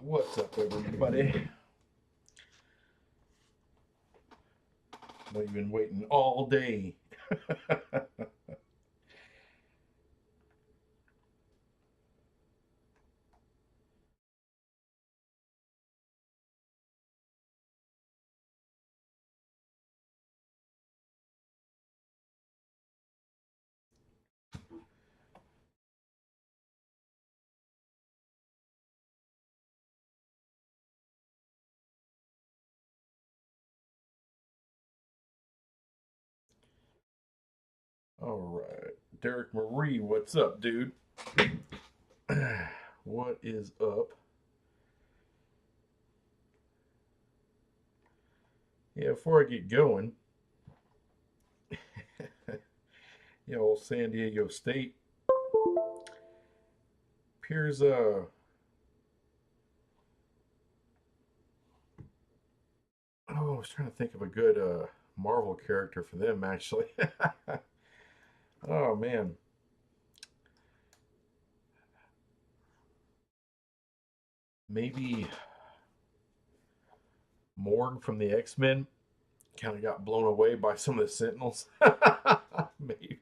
What's up, everybody? I know you've been waiting all day. All right. Derek Marie, what's up, dude? What is up? Yeah, before I get going, San Diego State appears I was trying to think of a good Marvel character for them actually. Oh man. Maybe Morg from the X-Men kind of got blown away by some of the Sentinels. Maybe.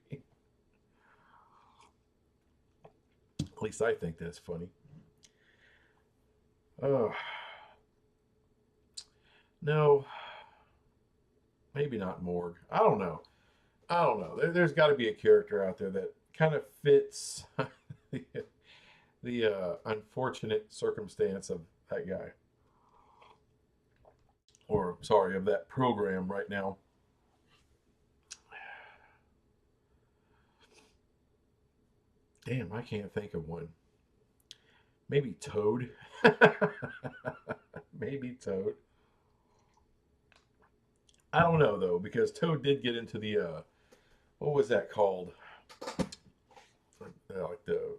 At least I think that's funny. Oh, no, maybe not Morg. I don't know. I don't know. There's got to be a character out there that kind of fits the, the unfortunate circumstance of that guy. Or, sorry, of that program right now. Damn, I can't think of one. Maybe Toad. Maybe Toad. I don't know though, because Toad did get into the what was that called? Like the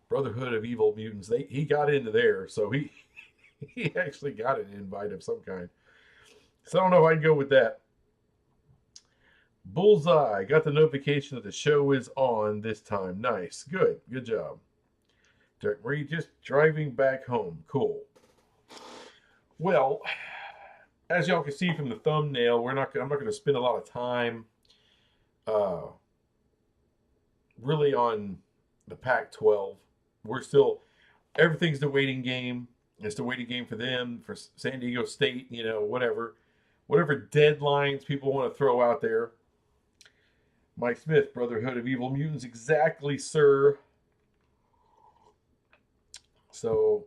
Brotherhood of Evil Mutants. He got into there, so he he actually got an invite of some kind. So I don't know if I'd go with that. Bullseye. Got the notification that the show is on this time. Nice. Good job. Derek Marie just driving back home. Cool. Well, as y'all can see from the thumbnail, I'm not going to spend a lot of time uh, really on the Pac-12. We're still everything's the waiting game. It's the waiting game for them, for San Diego State, whatever deadlines people want to throw out there. Mike Smith, Brotherhood of Evil Mutants, exactly, sir. So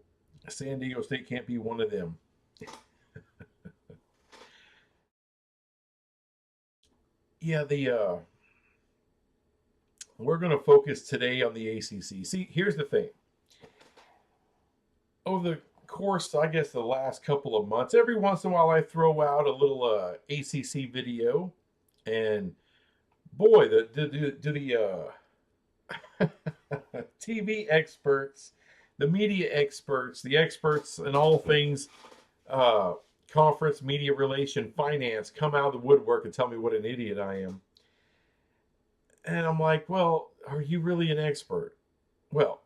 San Diego State can't be one of them. Yeah, we're going to focus today on the ACC. See, here's the thing. Over the course, I guess, the last couple of months, every once in a while I throw out a little ACC video, and boy, the TV experts, the media experts, the experts in all things uh, conference, media relation, finance come out of the woodwork and tell me what an idiot I am. And I'm like, well, are you really an expert? Well,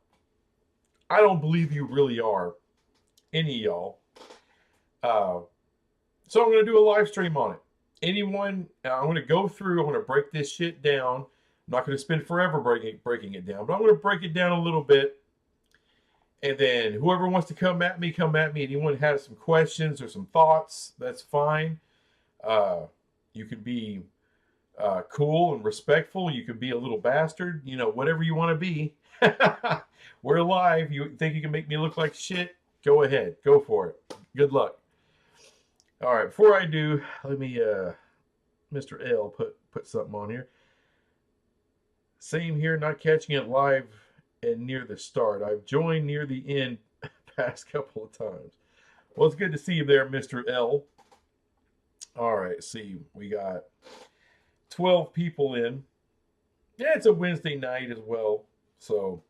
I don't believe you really are, any of y'all. Uh, so I'm going to do a live stream on it. Anyone, I'm going to go through, I'm going to break this shit down. I'm not going to spend forever breaking it down, but I'm going to break it down a little bit. And then whoever wants to come at me, come at me. Anyone has some questions or some thoughts, that's fine. You can be cool and respectful. You can be a little bastard, whatever you want to be. We're live. You think you can make me look like shit? Go ahead. Go for it. Good luck. All right. Before I do, let me, Mr. L, put something on here. Same here, not catching it live and near the start. I've joined near the end past couple of times. Well, it's good to see you there, Mr. L. All right. See, we got 12 people in. Yeah, it's a Wednesday night as well. So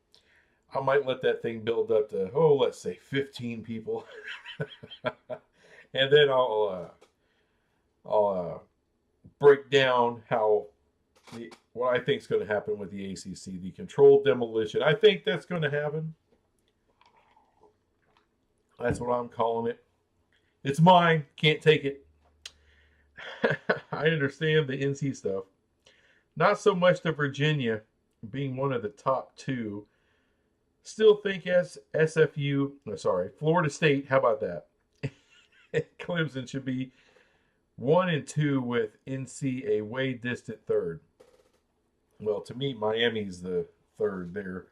I might let that thing build up to, let's say 15 people. And then I'll break down what I think is going to happen with the ACC, the controlled demolition. I think that's going to happen. That's what I'm calling it. It's mine. Can't take it. I understand the NC stuff. Not so much the Virginia being one of the top two. Still think as SFU, no, sorry, Florida State. How about that? Clemson should be 1 and 2 with NC a way distant third. Well, to me, Miami's the third there,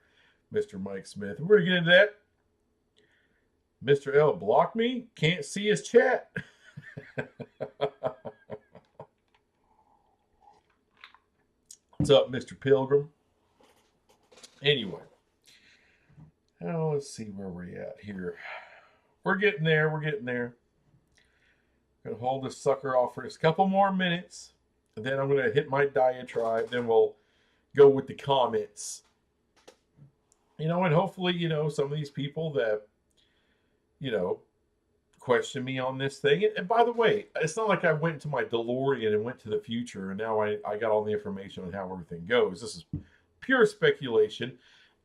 Mr. Mike Smith. We're going to get into that. Mr. L blocked me. Can't see his chat. What's up, Mr. Pilgrim? Anyway, now let's see where we're at here. We're getting there. We're getting there. Gonna hold this sucker off for a couple more minutes, and then I'm gonna hit my diatribe. Then we'll go with the comments. And hopefully, some of these people that, question me on this thing. And by the way, it's not like I went into my DeLorean and went to the future and now I got all the information on how everything goes. This is pure speculation.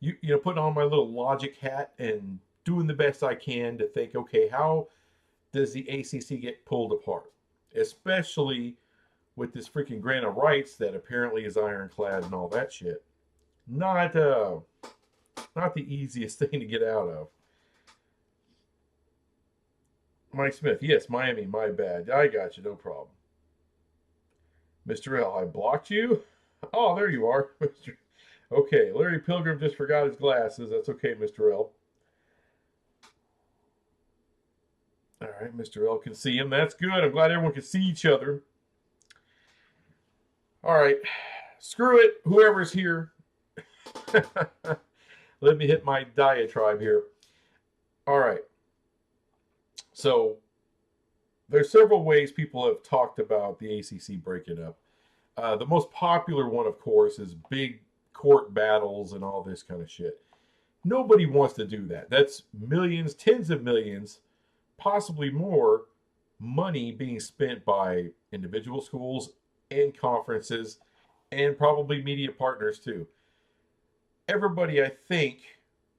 Putting on my little logic hat and doing the best I can to think, okay, how does the ACC get pulled apart? Especially with this freaking grant of rights that apparently is ironclad and all that shit. Not the easiest thing to get out of. Mike Smith, yes, Miami, my bad. I got you, no problem. Mr. L, I blocked you? Oh, there you are. Okay, Larry Pilgrim just forgot his glasses. That's okay, Mr. L. All right, Mr. L can see him. That's good. I'm glad everyone can see each other. All right, screw it, whoever's here. Let me hit my diatribe here. All right. So there's several ways people have talked about the ACC breaking up. The most popular one, of course, is big court battles and all this kind of shit. Nobody wants to do that. That's millions, tens of millions, possibly more money being spent by individual schools and conferences and probably media partners too. Everybody, I think,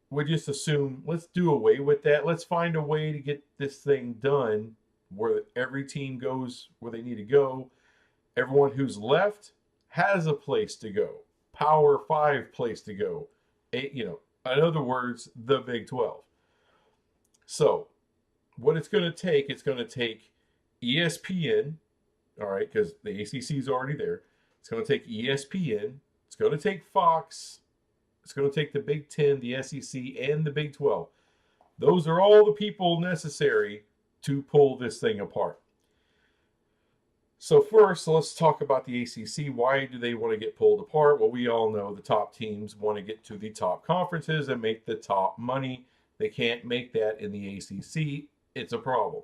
would just assume, let's do away with that. Let's find a way to get this thing done where every team goes where they need to go. Everyone who's left has a place to go. Power 5 place to go. In other words, the Big 12. So what it's going to take ESPN, all right, because the ACC is already there. It's going to take ESPN. It's going to take Fox. It's going to take the Big 10, the SEC, and the Big 12. Those are all the people necessary to pull this thing apart. So first, let's talk about the ACC. Why do they want to get pulled apart? Well, we all know the top teams want to get to the top conferences and make the top money. They can't make that in the ACC. It's a problem.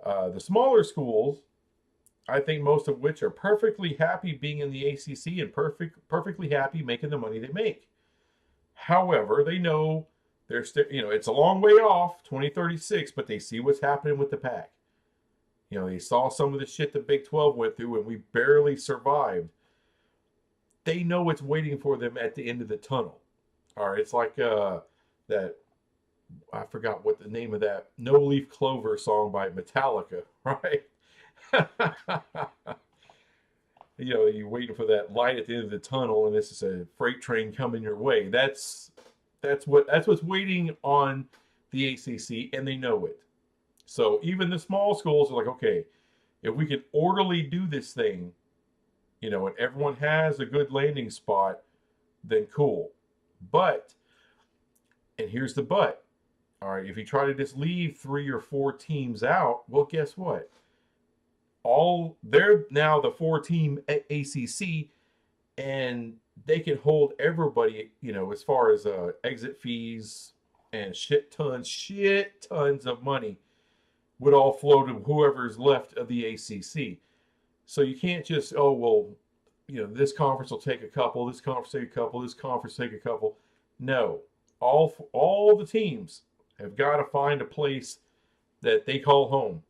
The smaller schools, I think most of which are perfectly happy being in the ACC and perfectly happy making the money they make. However, they know they're still, it's a long way off, 2036, but they see what's happening with the pack. They saw some of the shit the Big 12 went through and we barely survived. They know what's waiting for them at the end of the tunnel. All right, it's like that, I forgot what the name of that No Leaf Clover song by Metallica, right? You're waiting for that light at the end of the tunnel, and this is a freight train coming your way. That's what's waiting on the ACC, and they know it. So even the small schools are like, okay, if we can orderly do this thing, and everyone has a good landing spot, then cool. But, and here's the but, all right, if you try to just leave 3 or 4 teams out, well, guess what? They're now the 4-team ACC, and they can hold everybody, as far as exit fees and shit tons of money would all flow to whoever's left of the ACC. So you can't just, this conference will take a couple, this conference take a couple, this conference take a couple. No, all the teams have got to find a place that they call home.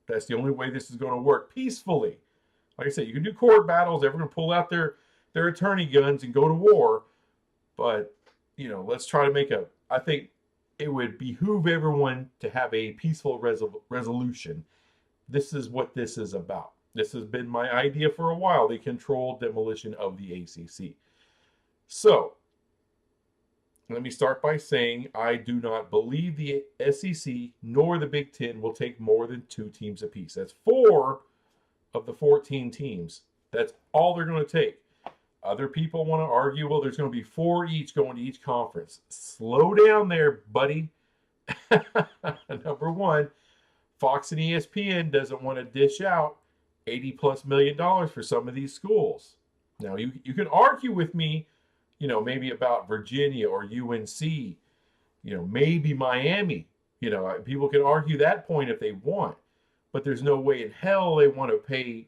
That's the only way this is going to work peacefully. Like I said, you can do court battles. Everyone pull out their attorney guns and go to war. But, let's try to make I think it would behoove everyone to have a peaceful resolution. This is what this is about. This has been my idea for a while, the controlled demolition of the ACC. So, let me start by saying I do not believe the SEC nor the Big Ten will take more than 2 teams apiece. That's 4 of the 14 teams. That's all they're going to take. Other people want to argue, well, there's going to be 4 each going to each conference. Slow down there, buddy. Number one, Fox and ESPN doesn't want to dish out $80+ million for some of these schools. Now, you can argue with me, maybe about Virginia or UNC, maybe Miami. People can argue that point if they want, but there's no way in hell they want to pay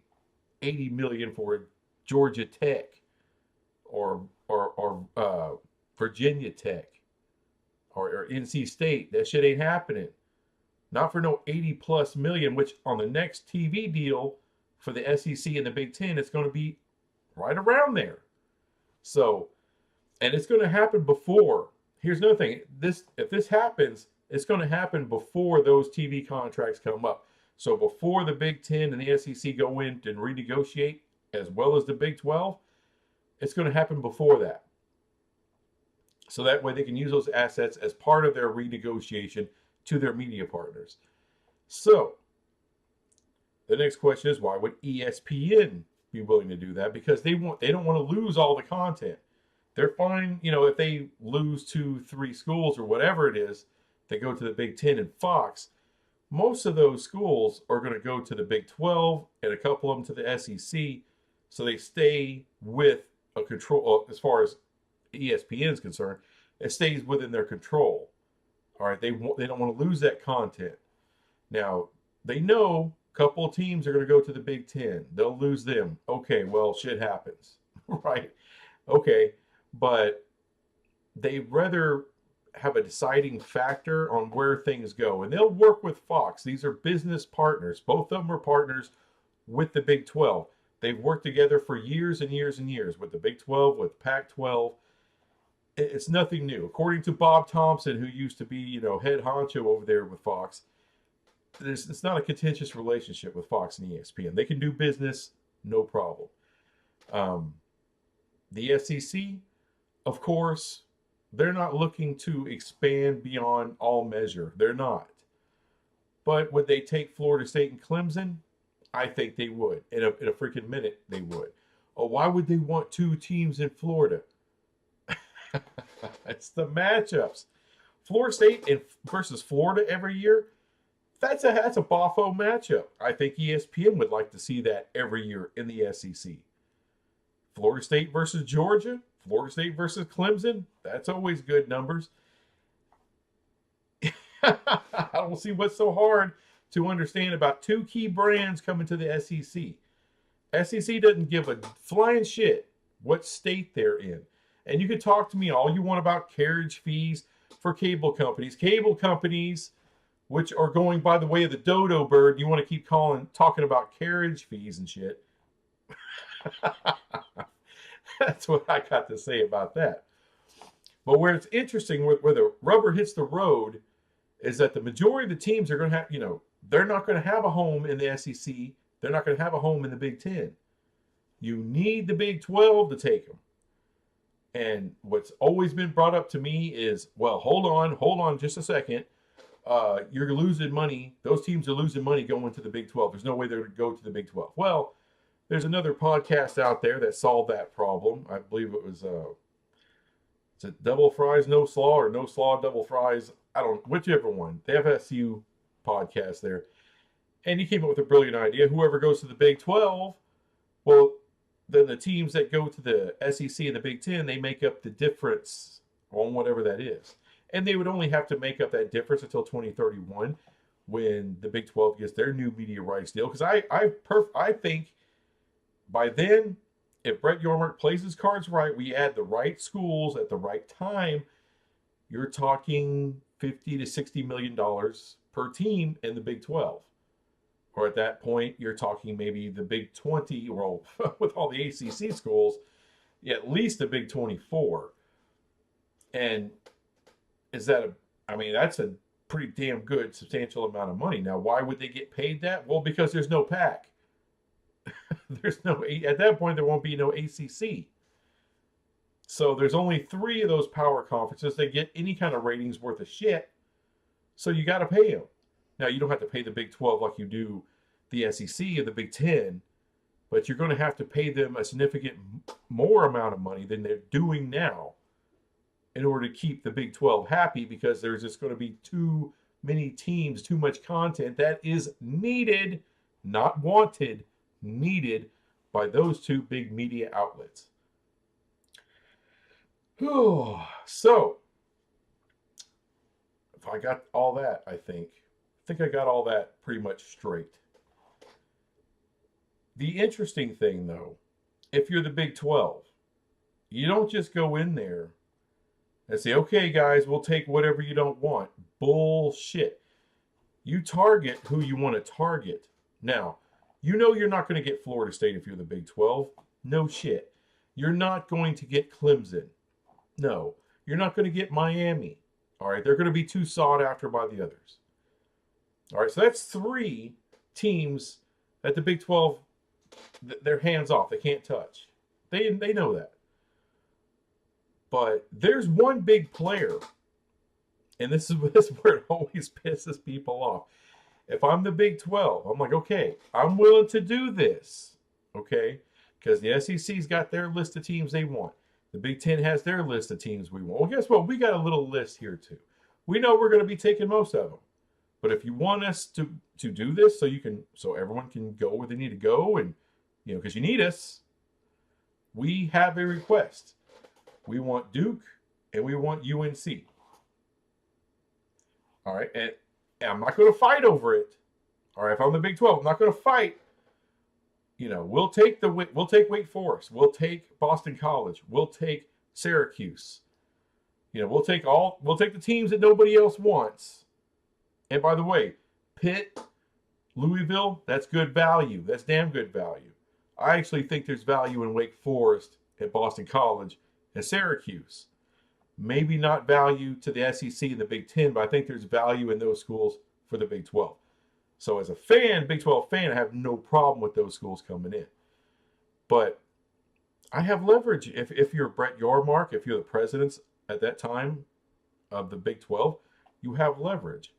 $80 million for Georgia Tech or Virginia Tech or NC State. That shit ain't happening. Not for no $80+ million, which on the next TV deal for the SEC and the Big Ten, it's going to be right around there. So, and it's going to happen before. Here's another thing. If this happens, it's going to happen before those TV contracts come up. So before the Big Ten and the SEC go in and renegotiate, as well as the Big 12, it's going to happen before that. So that way they can use those assets as part of their renegotiation to their media partners. So the next question is, why would ESPN be willing to do that? Because they don't want to lose all the content. They're fine, if they lose 2-3 schools or whatever it is, they go to the Big Ten and Fox. Most of those schools are going to go to the Big 12 and a couple of them to the SEC, so they stay with a control. As far as ESPN is concerned, it stays within their control. All right, they don't want to lose that content. Now, they know a couple of teams are going to go to the Big Ten. They'll lose them. Okay, well, shit happens, right? Okay, but they'd rather have a deciding factor on where things go. And they'll work with Fox. These are business partners. Both of them are partners with the Big 12. They've worked together for years and years and years with the Big 12, with Pac-12. It's nothing new. According to Bob Thompson, who used to be, head honcho over there with Fox, it's not a contentious relationship with Fox and ESPN. They can do business, no problem. The SEC, of course, they're not looking to expand beyond all measure. They're not. But would they take Florida State and Clemson? I think they would. In a freaking minute, they would. Oh, why would they want 2 teams in Florida? It's the matchups. Florida State versus Florida every year. That's a boffo matchup. I think ESPN would like to see that every year in the SEC. Florida State versus Georgia. Florida State versus Clemson. That's always good numbers. I don't see what's so hard to understand about 2 key brands coming to the SEC. SEC doesn't give a flying shit what state they're in. And you can talk to me all you want about carriage fees for cable companies. Cable companies, which are going by the way of the dodo bird, you want to keep talking about carriage fees and shit. That's what I got to say about that. But where it's interesting, where the rubber hits the road, is that the majority of the teams are going to have, they're not going to have a home in the SEC. They're not going to have a home in the Big Ten. You need the Big 12 to take them. And what's always been brought up to me is, well, hold on just a second. You're losing money. Those teams are losing money going to the Big 12. There's no way they're going to go to the Big 12. Well, there's another podcast out there that solved that problem. I believe it was, is it Double Fries, No Slaw, or No Slaw, Double Fries? I don't, whichever one. The FSU podcast there. And he came up with a brilliant idea. Whoever goes to the Big 12, well, then the teams that go to the SEC and the Big Ten, they make up the difference on whatever that is. And they would only have to make up that difference until 2031 when the Big 12 gets their new media rights deal. Because I think by then, if Brett Yormark plays his cards right, we add the right schools at the right time, you're talking $50 to $60 million per team in the Big 12. Or at that point, you're talking maybe the Big 20, well, with all the ACC schools, at least the Big 24. And is that I mean, that's a pretty damn good, substantial amount of money. Now, why would they get paid that? Well, because there's no pack. There's no, at that point, there won't be no ACC. So there's only 3 of those power conferences that get any kind of ratings worth of shit. So you got to pay them. Now, you don't have to pay the Big 12 like you do the SEC or the Big 10, but you're going to have to pay them a significant more amount of money than they're doing now in order to keep the Big 12 happy, because there's just going to be too many teams, too much content that is needed, not wanted, needed by those 2 big media outlets. So, if I got all that, I think I got all that pretty much straight. The interesting thing, though, if you're the Big 12, you don't just go in there and say, okay, guys, we'll take whatever you don't want. Bullshit. You target who you want to target. Now, you know you're not going to get Florida State if you're the Big 12. No shit. You're not going to get Clemson. No. You're not going to get Miami. All right. They're going to be too sought after by the others. All right. So that's 3 teams that the Big 12, they're hands off. They can't touch. They know that. But there's one big player, and this is where it always pisses people off. If I'm the Big 12, I'm like, okay, I'm willing to do this, okay? Because the SEC's got their list of teams they want. The Big 10 has their list of teams we want. Well, guess what? We got a little list here, too. We know we're going to be taking most of them. But if you want us to do this so everyone can go where they need to go, and, because you need us, we have a request. We want Duke, and we want UNC. All right, and I'm not going to fight over it. All right, if I'm the Big 12, I'm not going to fight. We'll take Wake Forest. We'll take Boston College. We'll take Syracuse. We'll take the teams that nobody else wants. And by the way, Pitt, Louisville, that's good value. That's damn good value. I actually think there's value in Wake Forest at Boston College and Syracuse. Maybe not value to the SEC and the Big 10, but I think there's value in those schools for the Big 12. So as a fan, Big 12 fan, I have no problem with those schools coming in. But I have leverage. If you're Brett Yormark, if you're the president at that time of the Big 12, you have leverage.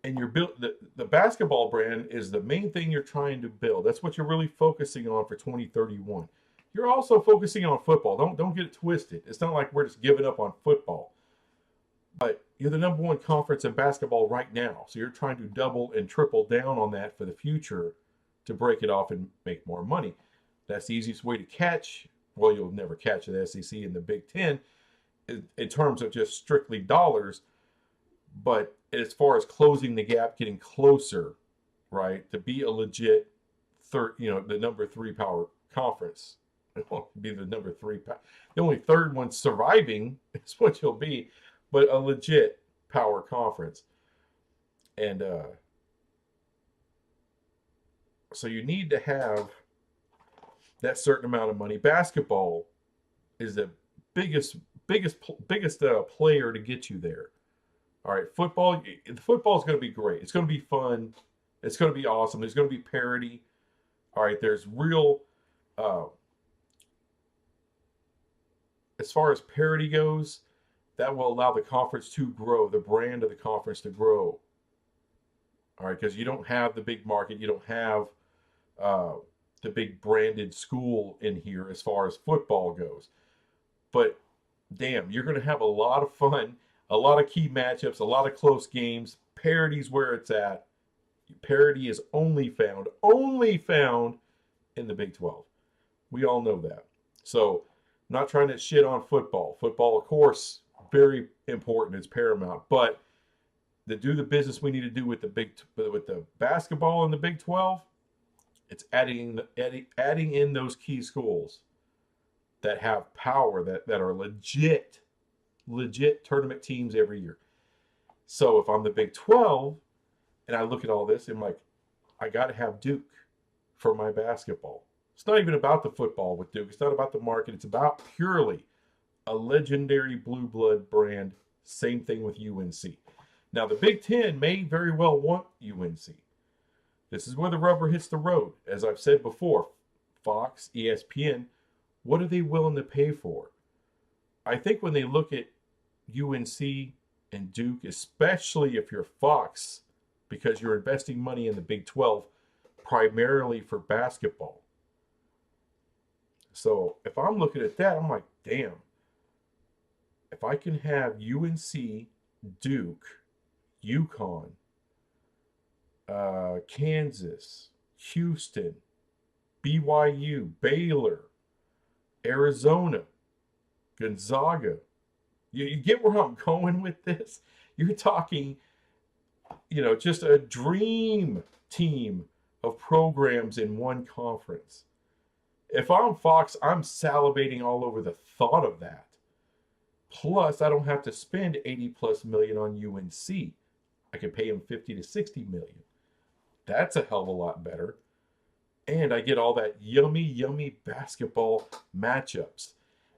And you're the basketball brand is the main thing you're trying to build. That's what you're really focusing on for 2031. You're also focusing on football. Don't get it twisted. It's not like we're just giving up on football. But you're the number 1 conference in basketball right now. So you're trying to double and triple down on that for the future to break it off and make more money. That's the easiest way to catch. Well, you'll never catch the SEC and the Big 10 in terms of just strictly dollars. But as far as closing the gap, getting closer, right, to be a legit the number 3 power conference. It won't be the number 3. The only third one surviving is what you'll be, but a legit power conference. And so you need to have that certain amount of money. Basketball is the biggest player to get you there. All right, football is going to be great. It's going to be fun. It's going to be awesome. There's going to be parity. All right, there's real. As far as parity goes, that will allow the conference to grow, the brand of the conference to grow. All right, because you don't have the big market, you don't have the big branded school in here as far as football goes. But damn, you're going to have a lot of fun, a lot of key matchups, a lot of close games. Parity's where it's at. Parity is only found in the Big 12. We all know that. So, not trying to shit on football. Football, of course, very important. It's paramount. But to do the business we need to do with the basketball in the Big 12, it's adding in those key schools that have power, that are legit tournament teams every year. So if I'm the Big 12 and I look at all this, I'm like, I got to have Duke for my basketball. It's not even about the football with Duke. It's not about the market. It's about purely a legendary blue blood brand Same thing with UNC. Now, the Big Ten may very well want UNC. This is where the rubber hits the road. As I've said before, Fox, ESPN, what are they willing to pay for? I think when they look at UNC and Duke, especially if you're Fox, because you're investing money in the Big 12 primarily for basketball. So if I'm looking at that, I'm like, damn. If I can have UNC, Duke, UConn, Kansas, Houston, BYU, Baylor, Arizona, Gonzaga. You get where I'm going with this? You're talking, just a dream team of programs in one conference. If I'm Fox, I'm salivating all over the thought of that. Plus, I don't have to spend 80 plus million on UNC. I could pay them 50 to 60 million. That's a hell of a lot better. And I get all that yummy, yummy basketball matchups.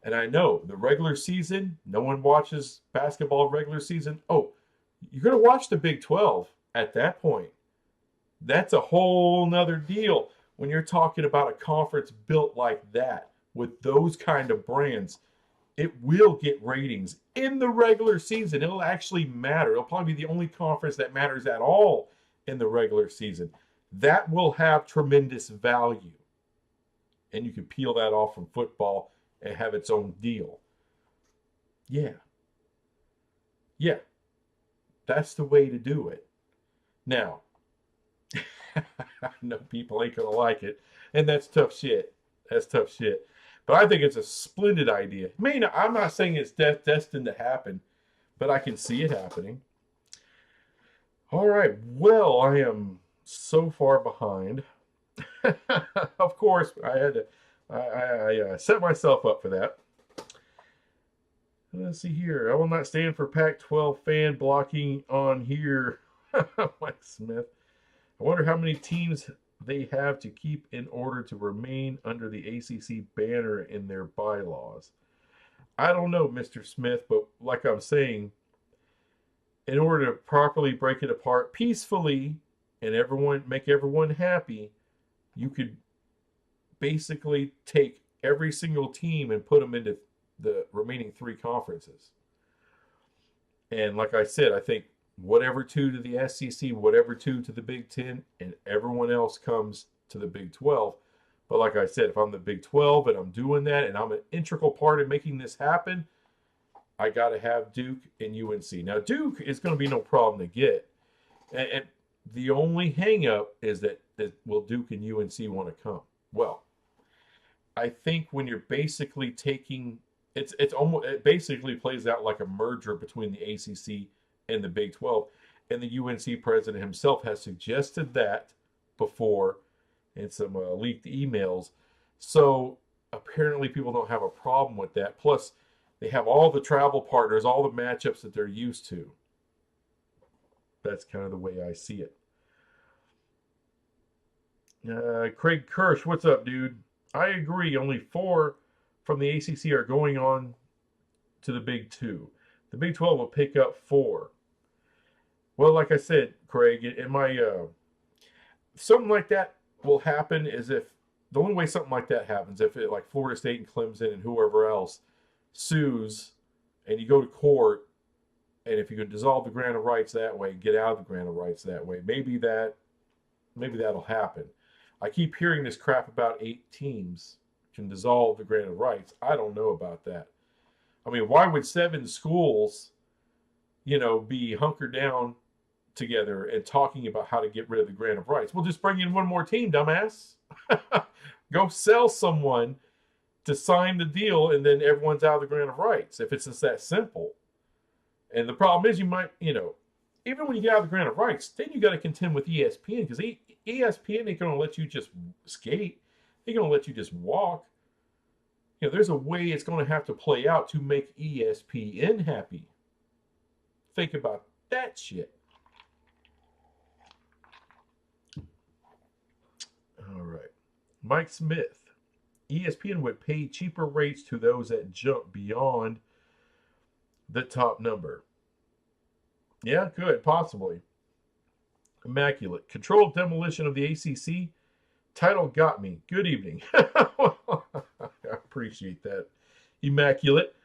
And I know the regular season, no one watches basketball regular season. Oh, you're going to watch the Big 12 at that point. That's a whole nother deal when you're talking about a conference built like that with those kind of brands. It will get ratings in the regular season. It'll actually matter. It'll probably be the only conference that matters at all in the regular season. That will have tremendous value. And you can peel that off from football and have its own deal. Yeah. That's the way to do it. Now, I know people ain't going to like it. And that's tough shit. But I think it's a splendid idea. I'm not saying it's destined to happen, but I can see it happening. All right. Well, I am so far behind. Of course, I set myself up for that. Let's see here. I will not stand for Pac-12 fan blocking on here. Mike Smith. I wonder how many teams they have to keep in order to remain under the ACC banner in their bylaws. I don't know, Mr. Smith, but like I'm saying, in order to properly break it apart peacefully and make everyone happy, you could basically take every single team and put them into the remaining three conferences. And like I said, I think whatever two to the SEC, whatever two to the Big Ten, and everyone else comes to the Big 12. But like I said, if I'm the Big 12 and I'm doing that and I'm an integral part in making this happen, I got to have Duke and UNC. Now, Duke is going to be no problem to get. And the only hang-up is that will Duke and UNC want to come? Well, I think when you're basically taking it basically plays out like a merger between the ACC and the Big 12, and the UNC president himself has suggested that before in some leaked emails. So apparently people don't have a problem with that. Plus, they have all the travel partners, all the matchups that they're used to. That's kind of the way I see it. Craig Kirsch, what's up, dude? I agree. Only 4 from the ACC are going on to the Big 2. The Big 12 will pick up 4. Well, like I said, Craig, something like that will happen is if the only way something like that happens, if it, like Florida State and Clemson and whoever else sues and you go to court, and if you can dissolve the grant of rights that way, get out of the grant of rights that way, maybe that'll happen. I keep hearing this crap about 8 teams can dissolve the grant of rights. I don't know about that. I mean, why would 7 schools, be hunkered down together and talking about how to get rid of the grant of rights? We'll just bring in one more team, dumbass. Go sell someone to sign the deal, and then everyone's out of the grant of rights, if it's just that simple. And the problem is you might, even when you get out of the grant of rights, then you got to contend with ESPN, because ESPN ain't going to let you just skate. They're going to let you just walk. There's a way it's going to have to play out to make ESPN happy. Think about that shit. All right. Mike Smith. ESPN would pay cheaper rates to those that jump beyond the top number. Yeah, could possibly. Immaculate. Controlled demolition of the ACC. Title got me. Good evening. I appreciate that. Immaculate.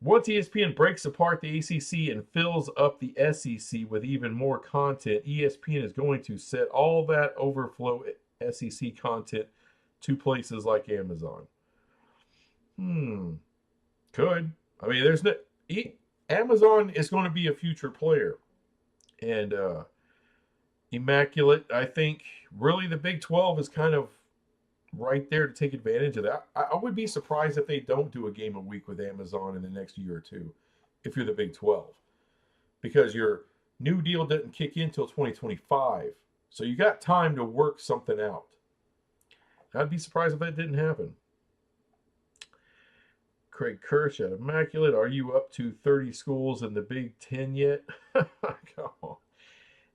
Once ESPN breaks apart the ACC and fills up the SEC with even more content, ESPN is going to set all that overflow SEC content to places like Amazon. Could. I mean, there's no. Amazon is going to be a future player. And Immaculate, I think, really the Big 12 is kind of right there to take advantage of that. I would be surprised if they don't do a game a week with Amazon in the next year or two, if you're the Big 12, because your new deal doesn't kick in until 2025. So you got time to work something out. I'd be surprised if that didn't happen. Craig Kirsch at Immaculate, are you up to 30 schools in the Big 10 yet? Come on.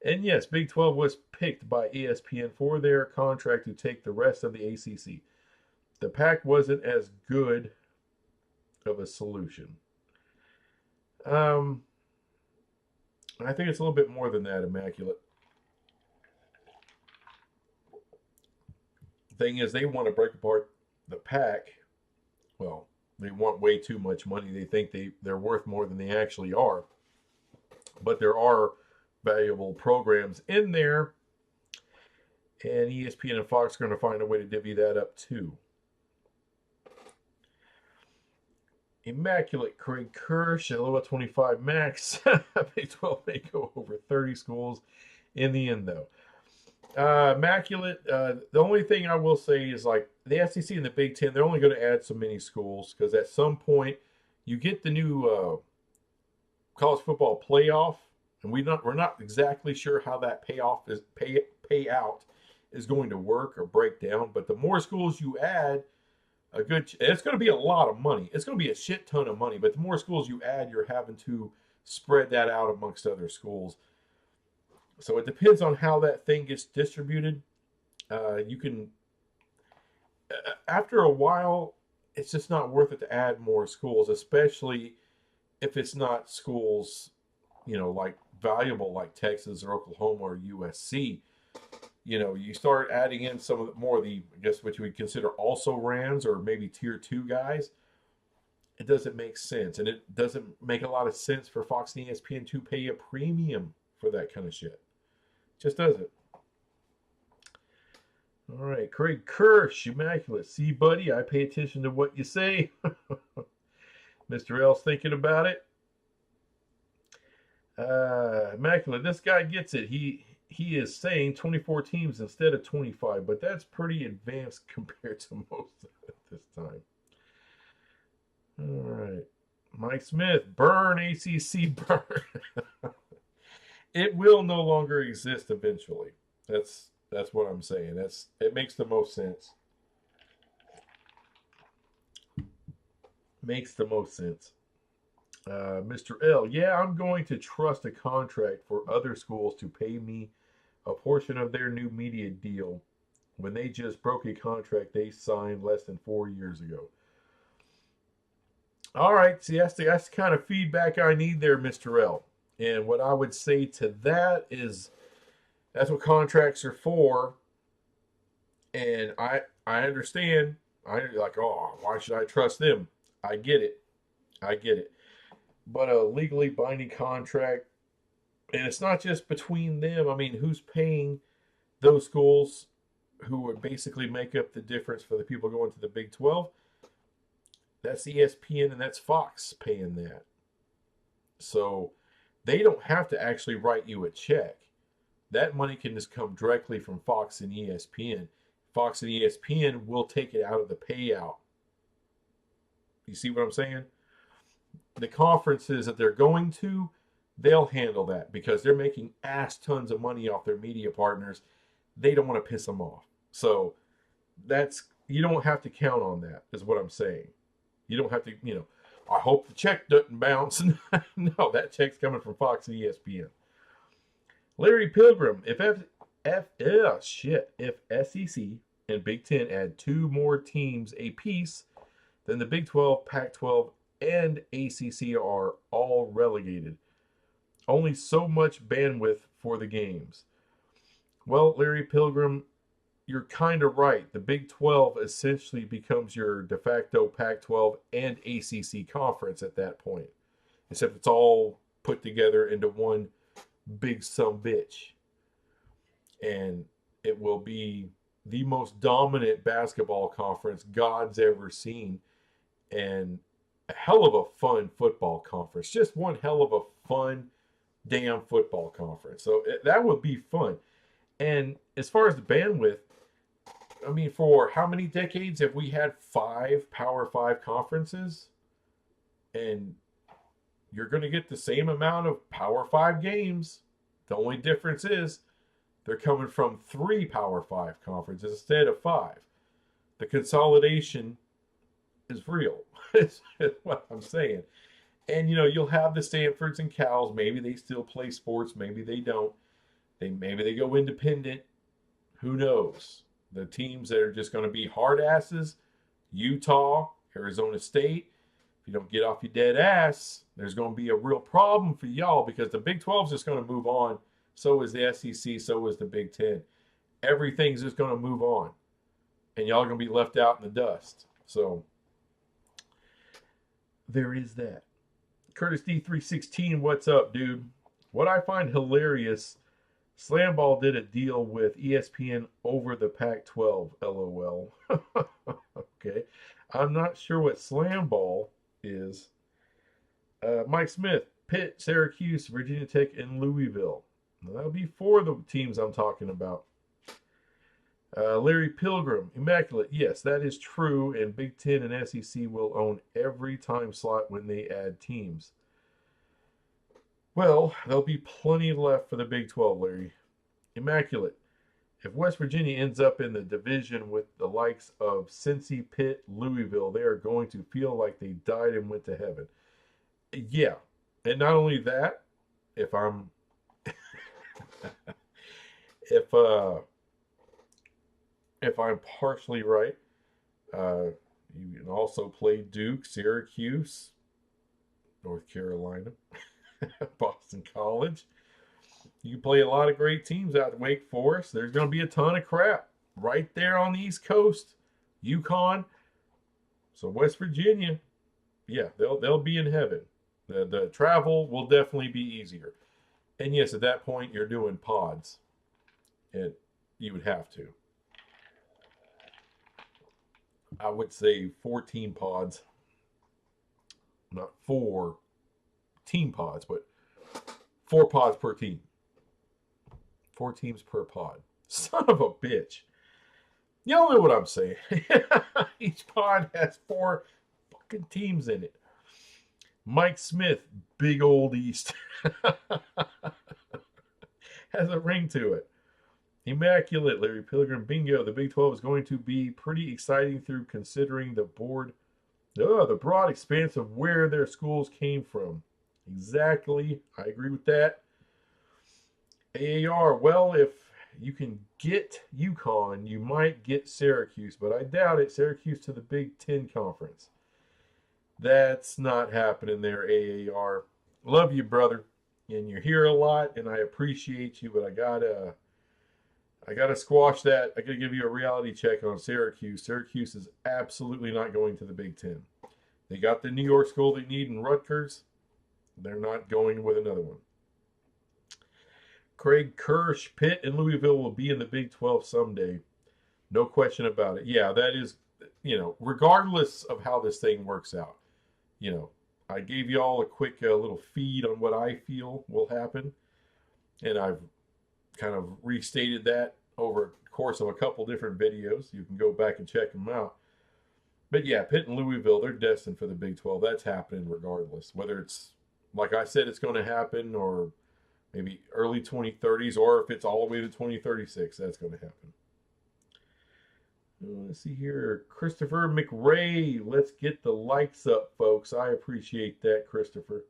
And yes, Big 12 was picked by ESPN for their contract to take the rest of the ACC. The Pac wasn't as good of a solution. I think it's a little bit more than that, Immaculate. The thing is, they want to break apart the Pac. Well, they want way too much money. They think they're worth more than they actually are. But there are valuable programs in there, and ESPN and Fox are going to find a way to divvy that up too. Immaculate Craig Kirsch at Loa 25 Max. Big 12 may go over 30 schools in the end, though. Immaculate, the only thing I will say is, like, the SEC and the Big 10, they're only going to add so many schools, because at some point you get the new college football playoff, and we're not exactly sure how that payout is going to work or break down. But the more schools you add, it's going to be a lot of money. It's going to be a shit ton of money. But the more schools you add, you're having to spread that out amongst other schools. So it depends on how that thing gets distributed. You can, after a while, it's just not worth it to add more schools, especially if it's not schools, like valuable like Texas or Oklahoma or USC. You start adding in some of more of the, I guess, what you would consider also rans or maybe tier 2 guys. It doesn't make sense, and it doesn't make a lot of sense for Fox and ESPN to pay a premium for that kind of shit. Just doesn't. All right, Craig Kirsch, Immaculate. See, buddy, I pay attention to what you say. Mr. L's thinking about it. Immaculate, this guy gets it. He is saying 24 teams instead of 25, but that's pretty advanced compared to most at this time. All right, Mike Smith, burn ACC, burn. It will no longer exist eventually. That's what I'm saying. It makes the most sense. Makes the most sense. Mr. L, yeah, I'm going to trust a contract for other schools to pay me a portion of their new media deal when they just broke a contract they signed less than 4 years ago. All right, see, that's the kind of feedback I need there, Mr. L. And what I would say to that is, that's what contracts are for. And I understand. You're like, oh, why should I trust them? I get it. But a legally binding contract, and it's not just between them. I mean, who's paying those schools who would basically make up the difference for the people going to the Big 12? That's ESPN and that's Fox paying that. So they don't have to actually write you a check. That money can just come directly from Fox and ESPN. Fox and ESPN will take it out of the payout. You see what I'm saying? The conferences that they're going to, they'll handle that because they're making ass tons of money off their media partners. They don't want to piss them off. So you don't have to count on that, is what I'm saying. You don't have to, I hope the check doesn't bounce. No, that check's coming from Fox and ESPN. Larry Pilgrim, if SEC and Big 10 add 2 more teams apiece, then the Big 12, Pac-12, and ACC are all relegated. Only so much bandwidth for the games. Well, Larry Pilgrim, you're kind of right. The Big 12 essentially becomes your de facto Pac 12 and ACC conference at that point, except it's all put together into one big bitch. And it will be the most dominant basketball conference God's ever seen, and a hell of a fun football conference. Just one hell of a fun damn football conference. So that would be fun. And as far as the bandwidth, I mean, for how many decades have we had 5 Power 5 conferences? And you're going to get the same amount of Power 5 games. The only difference is they're coming from 3 Power 5 conferences instead of 5. The consolidation is real. Is what I'm saying. And, you know, you'll have the Stanfords and Cals. Maybe they still play sports. Maybe they don't. Maybe they go independent. Who knows? The teams that are just going to be hard asses, Utah, Arizona State. If you don't get off your dead ass, there's going to be a real problem for y'all, because the Big 12 is just going to move on. So is the SEC. So is the Big 10. Everything's just going to move on. And y'all are going to be left out in the dust. So there is that. Curtis D316, what's up, dude? What I find hilarious, Slamball did a deal with ESPN over the Pac-12, LOL. Okay. I'm not sure what Slamball is. Mike Smith, Pitt, Syracuse, Virginia Tech, and Louisville. Now, that'll be 4 of the teams I'm talking about. Larry Pilgrim, Immaculate. Yes, that is true, and Big Ten and SEC will own every time slot when they add teams. Well, there'll be plenty left for the Big 12, Larry. Immaculate. If West Virginia ends up in the division with the likes of Cincy, Pitt, Louisville, they are going to feel like they died and went to heaven. Yeah, and not only that, if I'm if I'm partially right, you can also play Duke, Syracuse, North Carolina, Boston College. You can play a lot of great teams out at Wake Forest. There's going to be a ton of crap right there on the East Coast, UConn. So West Virginia, yeah, they'll be in heaven. The travel will definitely be easier. And yes, at that point, you're doing pods. And you would have to. I would say 14 pods. Not 4 team pods, but 4 pods per team. 4 teams per pod. Son of a bitch. Y'all know what I'm saying. Each pod has 4 fucking teams in it. Mike Smith, Big Old East. Has a ring to it. Immaculate, Larry Pilgrim, bingo. The Big 12 is going to be pretty exciting through considering the broad expanse of where their schools came from. Exactly. I agree with that. AAR, well, if you can get UConn, you might get Syracuse, but I doubt it. Syracuse to the Big 10 conference. That's not happening there, AAR. Love you, brother. And you're here a lot, and I appreciate you, but I gotta squash that. I gotta give you a reality check on Syracuse. Syracuse is absolutely not going to the Big 10. They got the New York school they need in Rutgers. They're not going with another one. Craig Kirsch, Pitt and Louisville will be in the Big 12 someday. No question about it. Yeah, that is, regardless of how this thing works out, I gave you all a quick little feed on what I feel will happen. And I've kind of restated that over the course of a couple different videos. You can go back and check them out. But yeah, Pitt and Louisville, they're destined for the Big 12. That's happening regardless. Whether it's, like I said, it's going to happen, or maybe early 2030s, or if it's all the way to 2036, that's going to happen. Let's see here. Christopher McRae. Let's get the likes up, folks. I appreciate that, Christopher.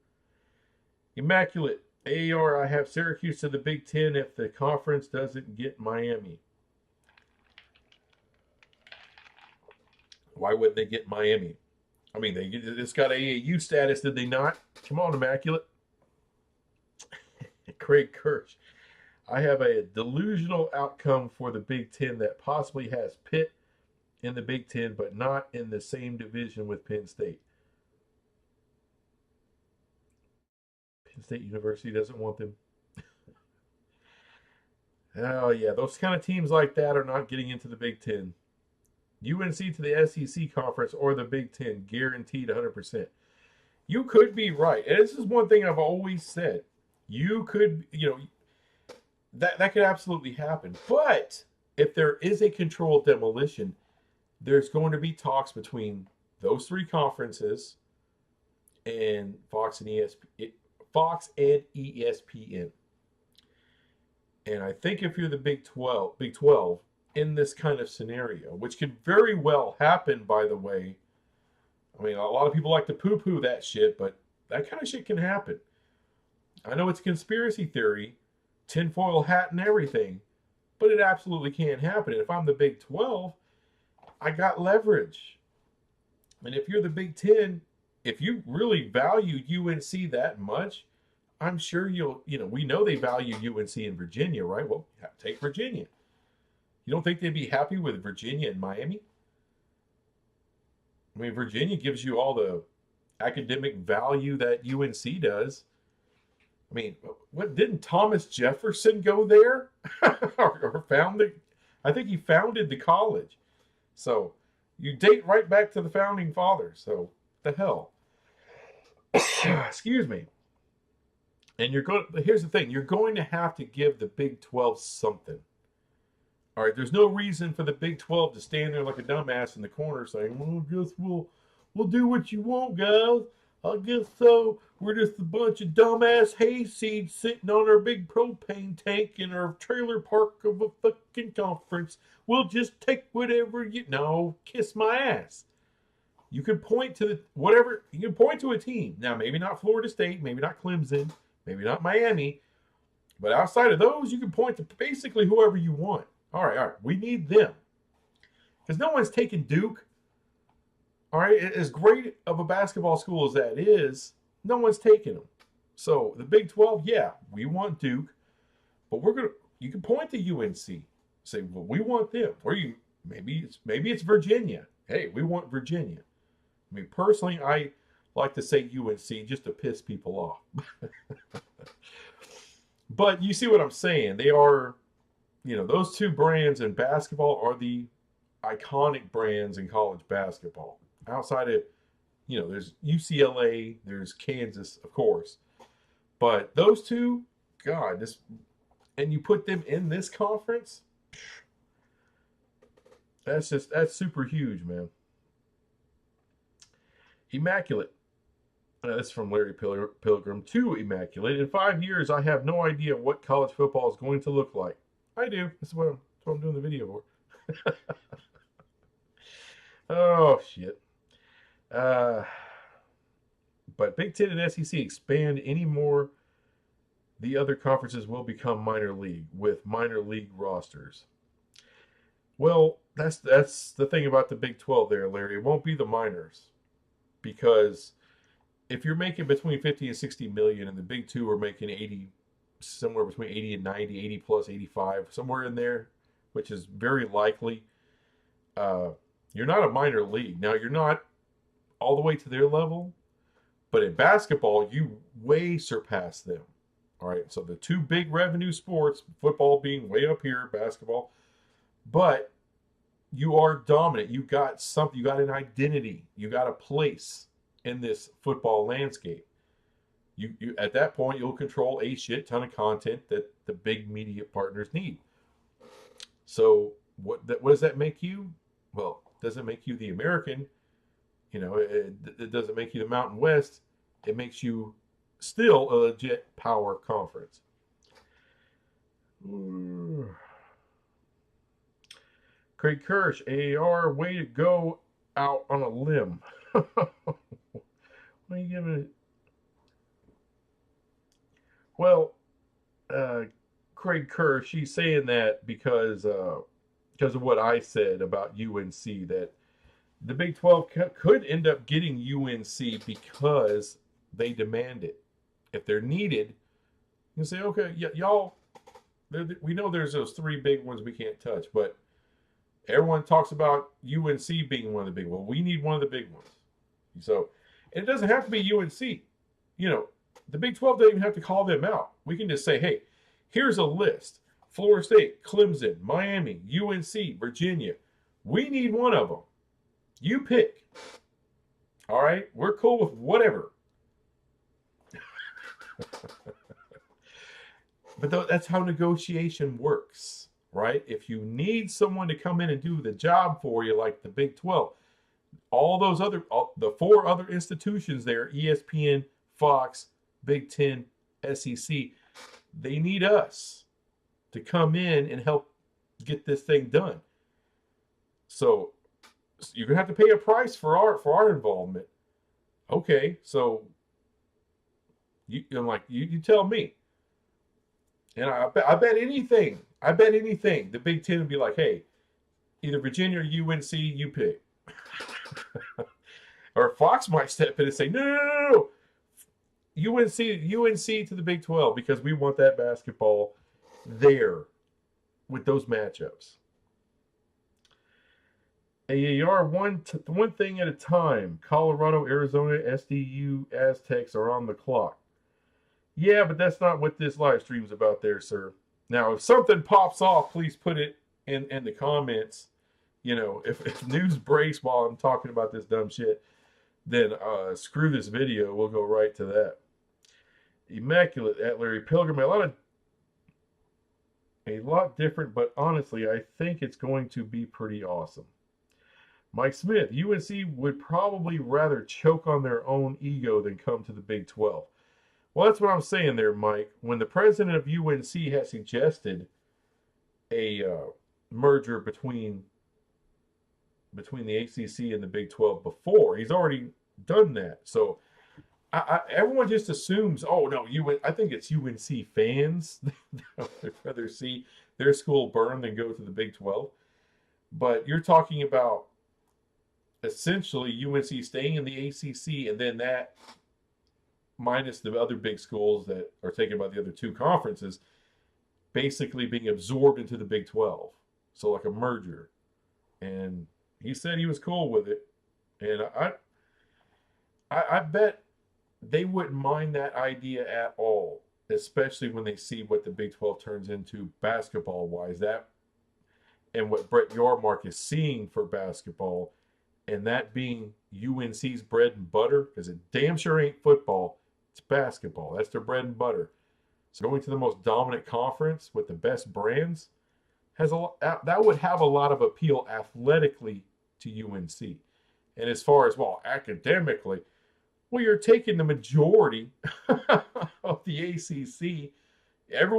Immaculate. AR, I have Syracuse to the Big 10 if the conference doesn't get Miami. Why wouldn't they get Miami? I mean, it's got AAU status, did they not? Come on, Immaculate. Craig Kirsch. I have a delusional outcome for the Big Ten that possibly has Pitt in the Big Ten, but not in the same division with Penn State. Penn State University doesn't want them. Oh, yeah, those kind of teams like that are not getting into the Big Ten. UNC to the SEC conference or the Big Ten, guaranteed 100%. You could be right. And this is one thing I've always said. You could, that could absolutely happen. But if there is a controlled demolition, there's going to be talks between those three conferences and Fox and ESPN. And I think if you're the Big 12 in this kind of scenario, which could very well happen, by the way. I mean, a lot of people like to poo-poo that shit, but that kind of shit can happen. I know it's conspiracy theory, tinfoil hat and everything, but it absolutely can happen. And if I'm the Big 12, I got leverage. And if you're the Big 10, if you really value UNC that much, I'm sure we know they value UNC in Virginia, right? Well, take Virginia. You don't think they'd be happy with Virginia and Miami? I mean, Virginia gives you all the academic value that UNC does. I mean, what didn't Thomas Jefferson go there? or I think he founded the college. So you date right back to the founding fathers. So the hell. Excuse me. And here's the thing, you're going to have to give the Big 12 something. All right, there's no reason for the Big 12 to stand there like a dumbass in the corner saying, well, I guess we'll do what you want, guys. I guess so. We're just a bunch of dumbass hayseeds sitting on our big propane tank in our trailer park of a fucking conference. We'll just take whatever No, kiss my ass. You can point to you can point to a team. Now, maybe not Florida State, maybe not Clemson, maybe not Miami, but outside of those, you can point to basically whoever you want. All right, we need them. Because no one's taking Duke. All right, as great of a basketball school as that is, no one's taking them. So the Big 12, yeah, we want Duke, but you can point to UNC, say, well, we want them. Or maybe it's Virginia. Hey, we want Virginia. I mean, personally, I like to say UNC just to piss people off. But you see what I'm saying? They are, those two brands in basketball are the iconic brands in college basketball. Outside of, there's UCLA, there's Kansas, of course. But those two, God, and you put them in this conference, that's super huge, man. Immaculate. That's from Larry Pilgrim. Too immaculate. In 5 years, I have no idea what college football is going to look like. I do. That's what I'm doing the video for. Oh, shit. But Big Ten and SEC expand any more, the other conferences will become minor league with minor league rosters. Well, that's the thing about the Big 12 there, Larry. It won't be the minors, because if you're making between 50 and 60 million, and the Big Two are making 80, somewhere between 80 and 90, 80 plus 85, somewhere in there, which is very likely, you're not a minor league. Now, you're not all the way to their level, but in basketball, you way surpass them. All right, so the two big revenue sports, football being way up here, basketball, but you are dominant. You got something, you got an identity, you got a place in this football landscape. You at that point, you'll control a shit ton of content that the big media partners need. So what does that make you? Well, does it make you the American? It doesn't make you the Mountain West. It makes you still a legit power conference. Craig Kirsch, AAR, way to go out on a limb. What are you giving it? Well, Craig Kirsch, he's saying that because of what I said about UNC, that the Big 12 could end up getting UNC because they demand it. If they're needed, You say, okay, y'all, we know there's those three big ones we can't touch, but everyone talks about UNC being one of the big ones. Well, we need one of the big ones. So, and it doesn't have to be UNC. You know, the Big 12 doesn't even have to call them out. We can just say, hey, here's a list. Florida State, Clemson, Miami, UNC, Virginia. We need one of them. You pick. All right? We're cool with whatever. But that's how negotiation works, right? If you need someone to come in and do the job for you, like the Big 12, the four other institutions there, ESPN, Fox, Big 10, SEC, they need us to come in and help get this thing done. So you're gonna have to pay a price for our involvement. Okay, so you tell me. And I bet anything, the Big Ten would be like, hey, either Virginia or UNC, you pick. Or Fox might step in and say, no. UNC to the Big 12, because we want that basketball there with those matchups. AAR, one thing at a time. Colorado, Arizona, SDU, Aztecs are on the clock. Yeah, but that's not what this live stream's about there, sir. Now, if something pops off, please put it in the comments. You know, if news breaks while I'm talking about this dumb shit, then screw this video. We'll go right to that. Immaculate at Larry Pilgrim. A lot different, but honestly, I think it's going to be pretty awesome. Mike Smith, UNC would probably rather choke on their own ego than come to the Big 12. Well, that's what I'm saying there, Mike. When the president of UNC has suggested a merger between the ACC and the Big 12 before, he's already done that. So everyone just assumes, oh, no, I think it's UNC fans. They'd rather see their school burn than go to the Big 12. But you're talking about essentially UNC staying in the ACC, and then that minus the other big schools that are taken by the other two conferences, basically being absorbed into the Big 12. So like a merger. And he said he was cool with it. And I bet they wouldn't mind that idea at all, especially when they see what the Big 12 turns into basketball-wise. That and what Brett Yormark is seeing for basketball, and that being UNC's bread and butter, because it damn sure ain't football. It's basketball. That's their bread and butter. So going to the most dominant conference with the best brands that would have a lot of appeal athletically to UNC. And as far as, well, academically, well, you're taking the majority of the ACC. Damn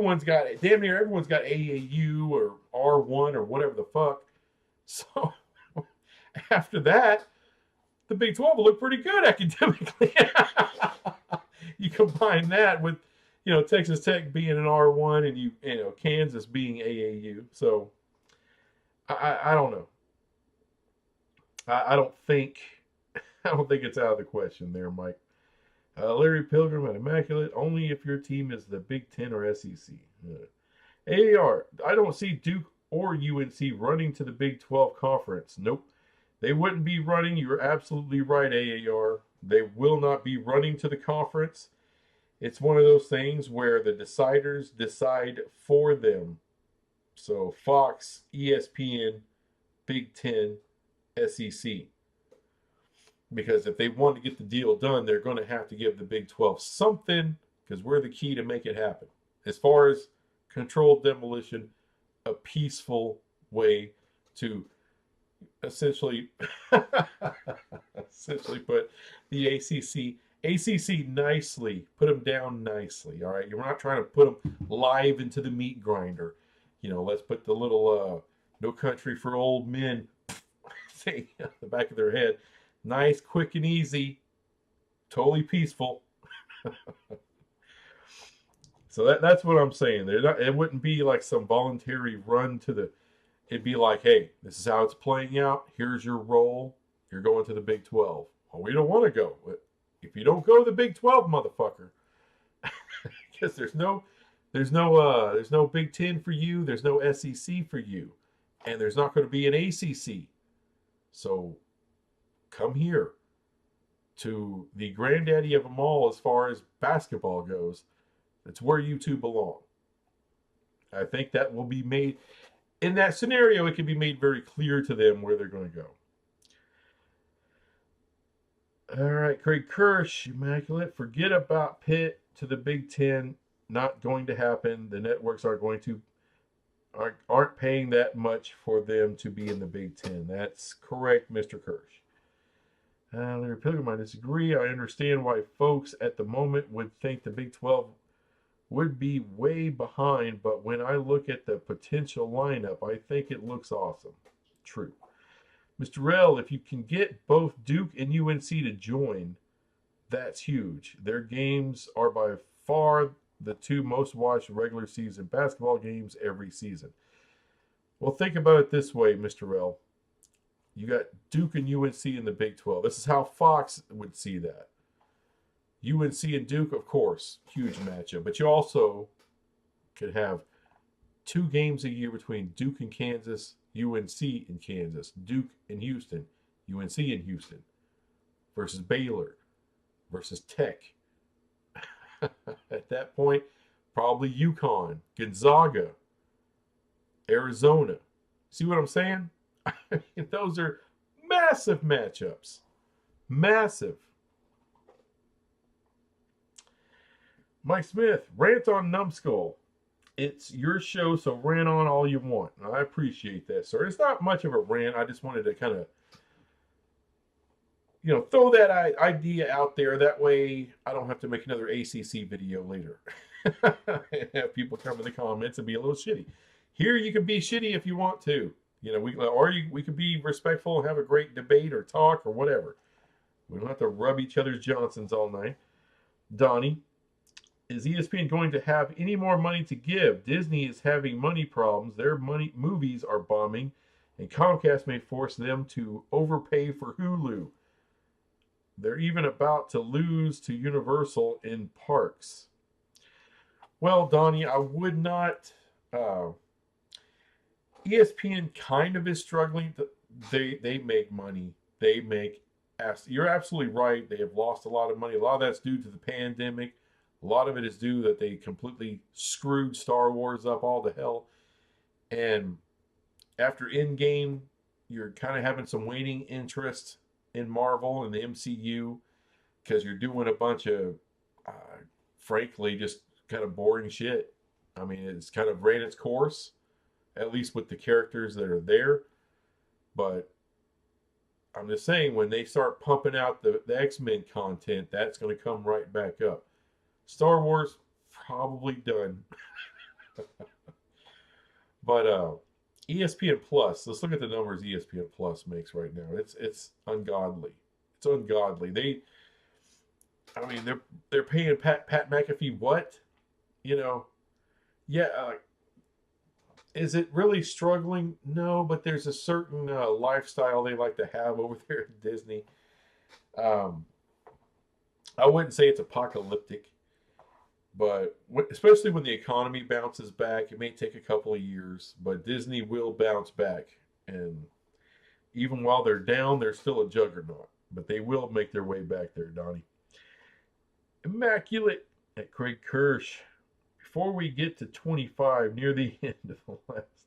near everyone's got AAU or R1 or whatever the fuck. So after that, the Big 12 will look pretty good academically. You combine that with, Texas Tech being an R1 and Kansas being AAU. So I don't know. I don't think it's out of the question there, Mike. Larry Pilgrim at Immaculate, only if your team is the Big 10 or SEC. AAR, I don't see Duke or UNC running to the Big 12 conference. Nope. They wouldn't be running. You're absolutely right, AAR. They will not be running to the conference. It's one of those things where the deciders decide for them. So Fox, ESPN, Big 10, SEC. Because if they want to get the deal done, they're going to have to give the Big 12 something, because we're the key to make it happen. As far as controlled demolition, a peaceful way to essentially put the ACC nicely, put them down nicely. All right, you're not trying to put them live into the meat grinder. Let's put the little No Country for Old Men thing on the back of their head. Nice, quick, and easy. Totally peaceful. So that's what I'm saying. It wouldn't be like some voluntary run to the... It'd be like, hey, this is how it's playing out. Here's your role. You're going to the Big 12. Well, we don't want to go. If you don't go to the Big 12, motherfucker, because there's no There's no Big Ten for you. There's no SEC for you, and there's not going to be an ACC. So come here to the granddaddy of them all as far as basketball goes. That's where you two belong. I think that will be made in that scenario. It can be made very clear to them where they're going to go. All right, Craig Kirsch, immaculate. Forget about Pitt to the Big Ten. Not going to happen. The networks aren't paying that much for them to be in the Big Ten. That's correct, Mr. Kirsch. Larry Pilgrim, I disagree. I understand why folks at the moment would think the Big 12 would be way behind, but when I look at the potential lineup, I think it looks awesome. True. Mr. L, if you can get both Duke and UNC to join, that's huge. Their games are by far the two most watched regular season basketball games every season. Well, think about it this way, Mr. L. You got Duke and UNC in the Big 12. This is how Fox would see that. UNC and Duke, of course, huge matchup. But you also could have 2 games a year between Duke and Kansas, UNC and Kansas, Duke and Houston, UNC and Houston, versus Baylor, versus Tech. At that point, probably UConn, Gonzaga, Arizona. See what I'm saying? I mean, those are massive matchups. Massive. Mike Smith, rant on Numbskull. It's your show, so rant on all you want. I appreciate that, sir. It's not much of a rant. I just wanted to kind of, throw that idea out there. That way I don't have to make another ACC video later. And have people come in the comments and be a little shitty. Here you can be shitty if you want to. We could be respectful and have a great debate or talk or whatever. We don't have to rub each other's Johnsons all night. Donnie, is ESPN going to have any more money to give? Disney is having money problems. Their movies are bombing, and Comcast may force them to overpay for Hulu. They're even about to lose to Universal in parks. Well, Donnie, I would not. ESPN kind of is struggling. They make money. You're absolutely right. They have lost a lot of money. A lot of that's due to the pandemic. A lot of it is due that they completely screwed Star Wars up all to hell. And after Endgame, you're kind of having some waning interest in Marvel and the MCU because you're doing a bunch of, frankly, just kind of boring shit. I mean, it's kind of ran its course, at least with the characters that are there. But I'm just saying, when they start pumping out the X-Men content, that's going to come right back up. Star Wars, probably done. But ESPN Plus, let's look at the numbers ESPN Plus makes right now. It's ungodly. It's ungodly. They're paying Pat McAfee what? Is it really struggling? No, but there's a certain lifestyle they like to have over there at Disney. I wouldn't say it's apocalyptic, but especially when the economy bounces back, it may take a couple of years, but Disney will bounce back. And even while they're down, they're still a juggernaut, but they will make their way back there, Donnie. Immaculate at Craig Kirsch. Before we get to 25, near the end of the last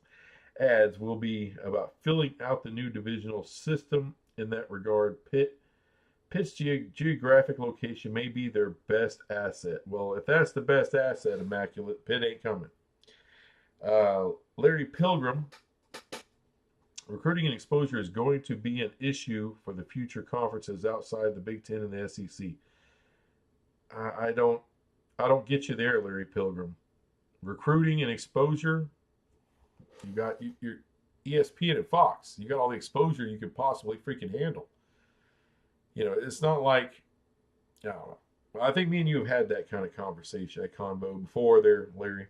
ads, will be about filling out the new divisional system in that regard. Pitt's geographic location may be their best asset. Well, if that's the best asset, Immaculate, Pitt ain't coming. Larry Pilgrim, recruiting and exposure is going to be an issue for the future conferences outside the Big Ten and the SEC. I don't get you there, Larry Pilgrim. Recruiting and exposure, you got your ESPN and Fox. You got all the exposure you could possibly freaking handle. It's not like, I think me and you have had that kind of conversation, that convo before there, Larry.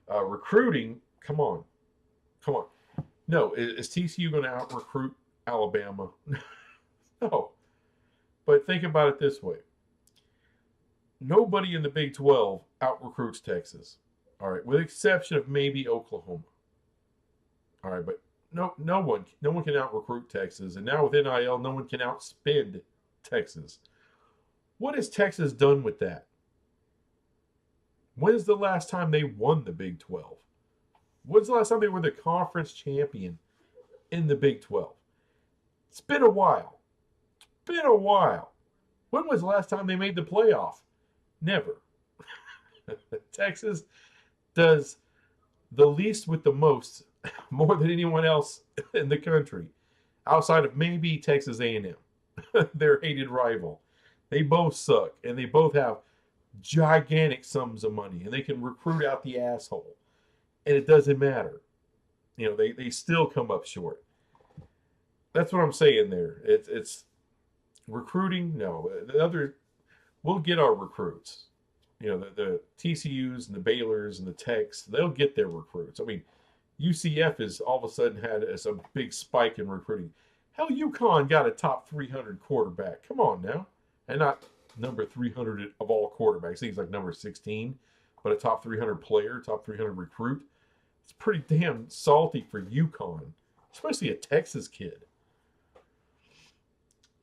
Recruiting, come on. No, is TCU going to out-recruit Alabama? No. But think about it this way. Nobody in the Big 12 out-recruits Texas. All right, with the exception of maybe Oklahoma. All right, but no one can out recruit Texas, and now with NIL, no one can outspend Texas. What has Texas done with that? When's the last time they won the Big 12? When's the last time they were the conference champion in the Big 12? It's been a while. It's been a while. When was the last time they made the playoff? Never. Texas does the least with the most, more than anyone else in the country, outside of maybe Texas A&M, their hated rival. They both suck, and they both have gigantic sums of money, and they can recruit out the asshole, and it doesn't matter. They still come up short. That's what I'm saying there. It's recruiting. No, we'll get our recruits. The TCUs and the Baylors and the Techs, they'll get their recruits. I mean, UCF has all of a sudden had a big spike in recruiting. Hell, UConn got a top 300 quarterback. Come on now. And not number 300 of all quarterbacks. I think he's like number 16, but a top 300 player, top 300 recruit. It's pretty damn salty for UConn, especially a Texas kid.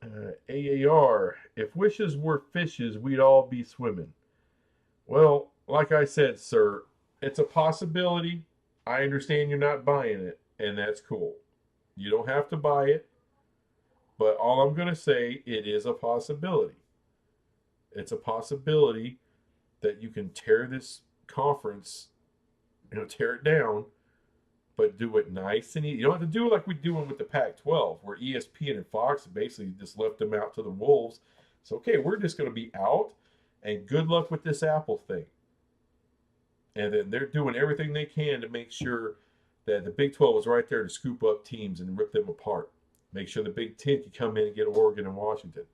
AAR, if wishes were fishes, we'd all be swimming. Well, like I said, sir, it's a possibility. I understand you're not buying it, and that's cool. You don't have to buy it, but all I'm going to say, it is a possibility. It's a possibility that you can tear this conference, tear it down, but do it nice and easy. You don't have to do it like we do with the Pac-12, where ESPN and Fox basically just left them out to the wolves. So, okay, we're just going to be out, and good luck with this Apple thing. And then they're doing everything they can to make sure that the Big 12 is right there to scoop up teams and rip them apart. Make sure the Big 10 can come in and get Oregon and Washington.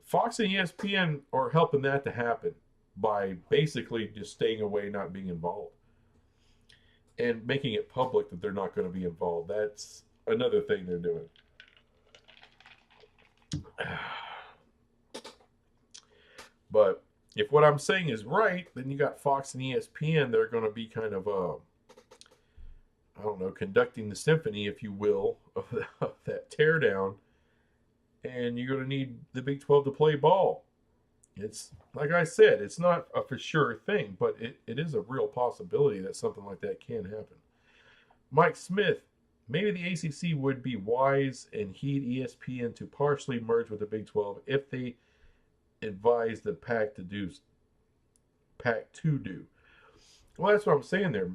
Fox and ESPN are helping that to happen by basically just staying away, not being involved. And making it public that they're not going to be involved. That's another thing they're doing. But if what I'm saying is right, then you got Fox and ESPN. They're going to be kind of, conducting the symphony, if you will, of that teardown. And you're going to need the Big 12 to play ball. It's, like I said, it's not a for sure thing, but it is a real possibility that something like that can happen. Mike Smith, maybe the ACC would be wise and heed ESPN to partially merge with the Big 12 if they advise the Pac to do. Well, that's what I'm saying there,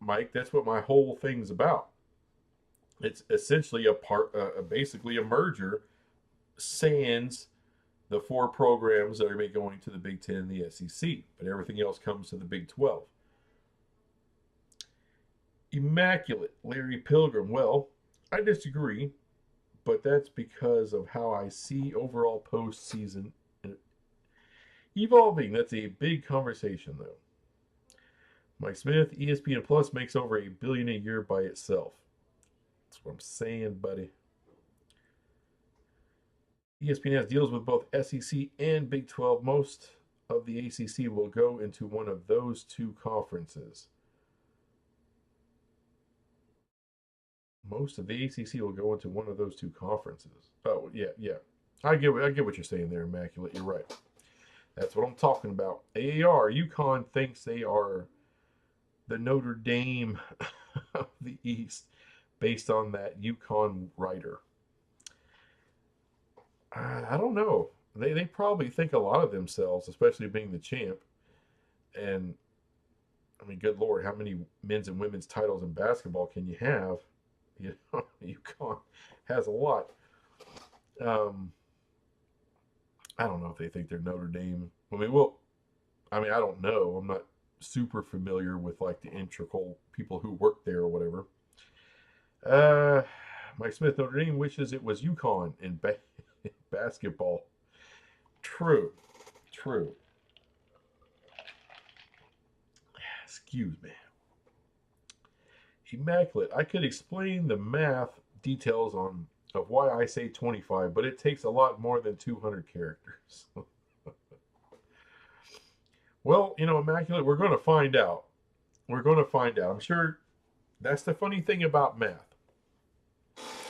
Mike. That's what my whole thing's about. It's essentially basically a merger, sans the 4 programs that are going to the Big 10 and the SEC, but everything else comes to the Big 12. Immaculate, Larry Pilgrim. Well, I disagree, but that's because of how I see overall postseason evolving. That's a big conversation, though. Mike Smith, ESPN Plus makes over $1 billion a year by itself. That's what I'm saying, buddy. ESPN has deals with both SEC and Big 12. Most of the ACC will go into one of those 2 conferences. Most of the ACC will go into one of those 2 conferences. Oh, yeah. I get what you're saying there, Immaculate. You're right. That's what I'm talking about. AAR, UConn thinks they are the Notre Dame of the East based on that UConn writer. I don't know. They probably think a lot of themselves, especially being the champ. And, I mean, good Lord, how many men's and women's titles in basketball can you have? UConn has a lot. I don't know if they think they're Notre Dame. I don't know. I'm not super familiar with, like, the integral people who work there or whatever. Mike Smith, Notre Dame wishes it was UConn in basketball. True. Excuse me. Immaculate. I could explain the math details of why I say 25, but it takes a lot more than 200 characters. Well, Immaculate, we're going to find out. We're going to find out. I'm sure that's the funny thing about math,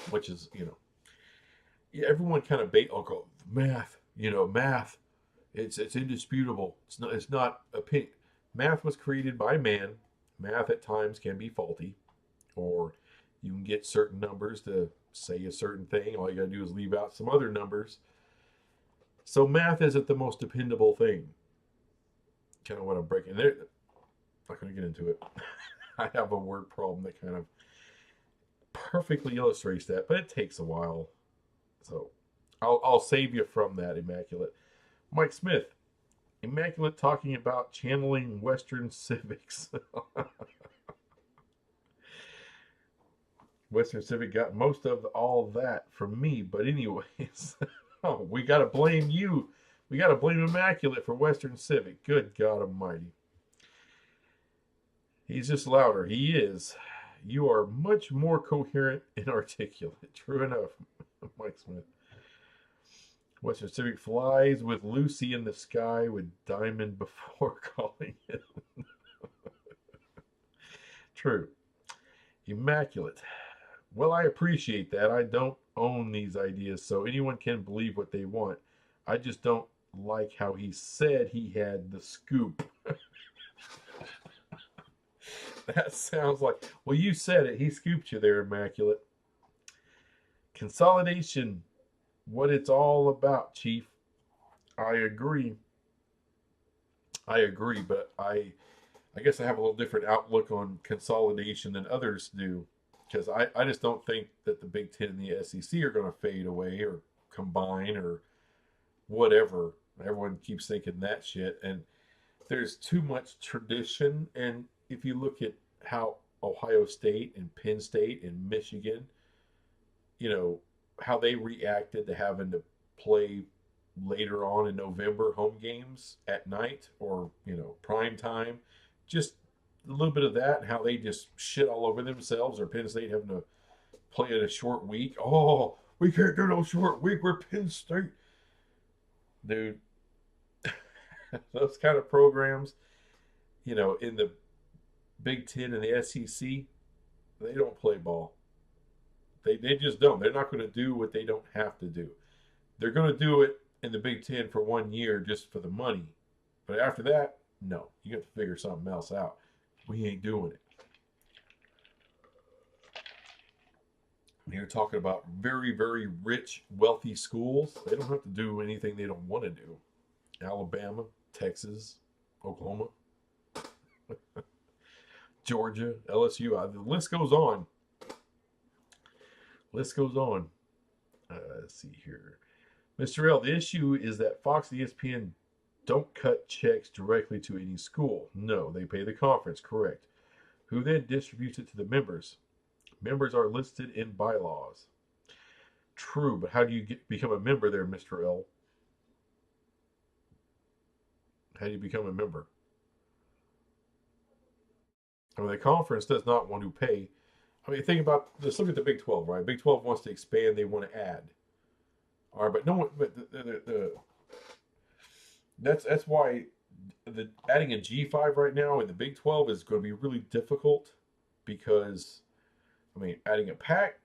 which is, yeah, everyone kind of go math, math. It's indisputable. It's not opinion. Math was created by man. Math at times can be faulty, or you can get certain numbers to say a certain thing. All you got to do is leave out some other numbers. So math isn't the most dependable thing. Kind of what I'm breaking there. Not going to get into it. I have a word problem that kind of perfectly illustrates that, but it takes a while. So I'll save you from that, Immaculate. Mike Smith, Immaculate talking about channeling Western civics. Western Civic got most of all that from me, but anyways, oh, we got to blame you. We got to blame Immaculate for Western Civic. Good God Almighty. He's just louder. He is. You are much more coherent and articulate. True enough, Mike Smith. Western Civic flies with Lucy in the sky with Diamond before calling it. True. Immaculate. Well, I appreciate that. I don't own these ideas, so anyone can believe what they want. I just don't like how he said he had the scoop. That sounds like, well, you said it. He scooped you there, Immaculate. Consolidation, what it's all about, Chief. I agree, but I guess I have a little different outlook on consolidation than others do, because I just don't think that the Big Ten and the SEC are going to fade away or combine or whatever. Everyone keeps thinking that shit, and there's too much tradition. And if you look at how Ohio State and Penn State and Michigan, how they reacted to having to play later on in November home games at night or, prime time, just a little bit of that, and how they just shit all over themselves, or Penn State having to play in a short week. Oh, we can't do no short week. We're Penn State. Dude, those kind of programs, in the Big Ten and the SEC, they don't play ball. They just don't. They're not going to do what they don't have to do. They're going to do it in the Big Ten for 1 year just for the money. But after that, no. You have to figure something else out. We ain't doing it. When you're talking about very, very rich, wealthy schools, they don't have to do anything they don't want to do. Alabama, Texas, Oklahoma, Georgia, LSU. The list goes on. Let's see here. Mr. L, the issue is that Fox and ESPN don't cut checks directly to any school. No, they pay the conference, correct. Who then distributes it to the members? Members are listed in bylaws. True, but how do you become a member there, Mr. L? How do you become a member? I mean, the conference does not want to pay. I mean, think about, let's look at the Big 12, right? Big 12 wants to expand, they want to add. All right, but no one, but that's why adding a G5 right now in the Big 12 is going to be really difficult, because, I mean, adding a Pac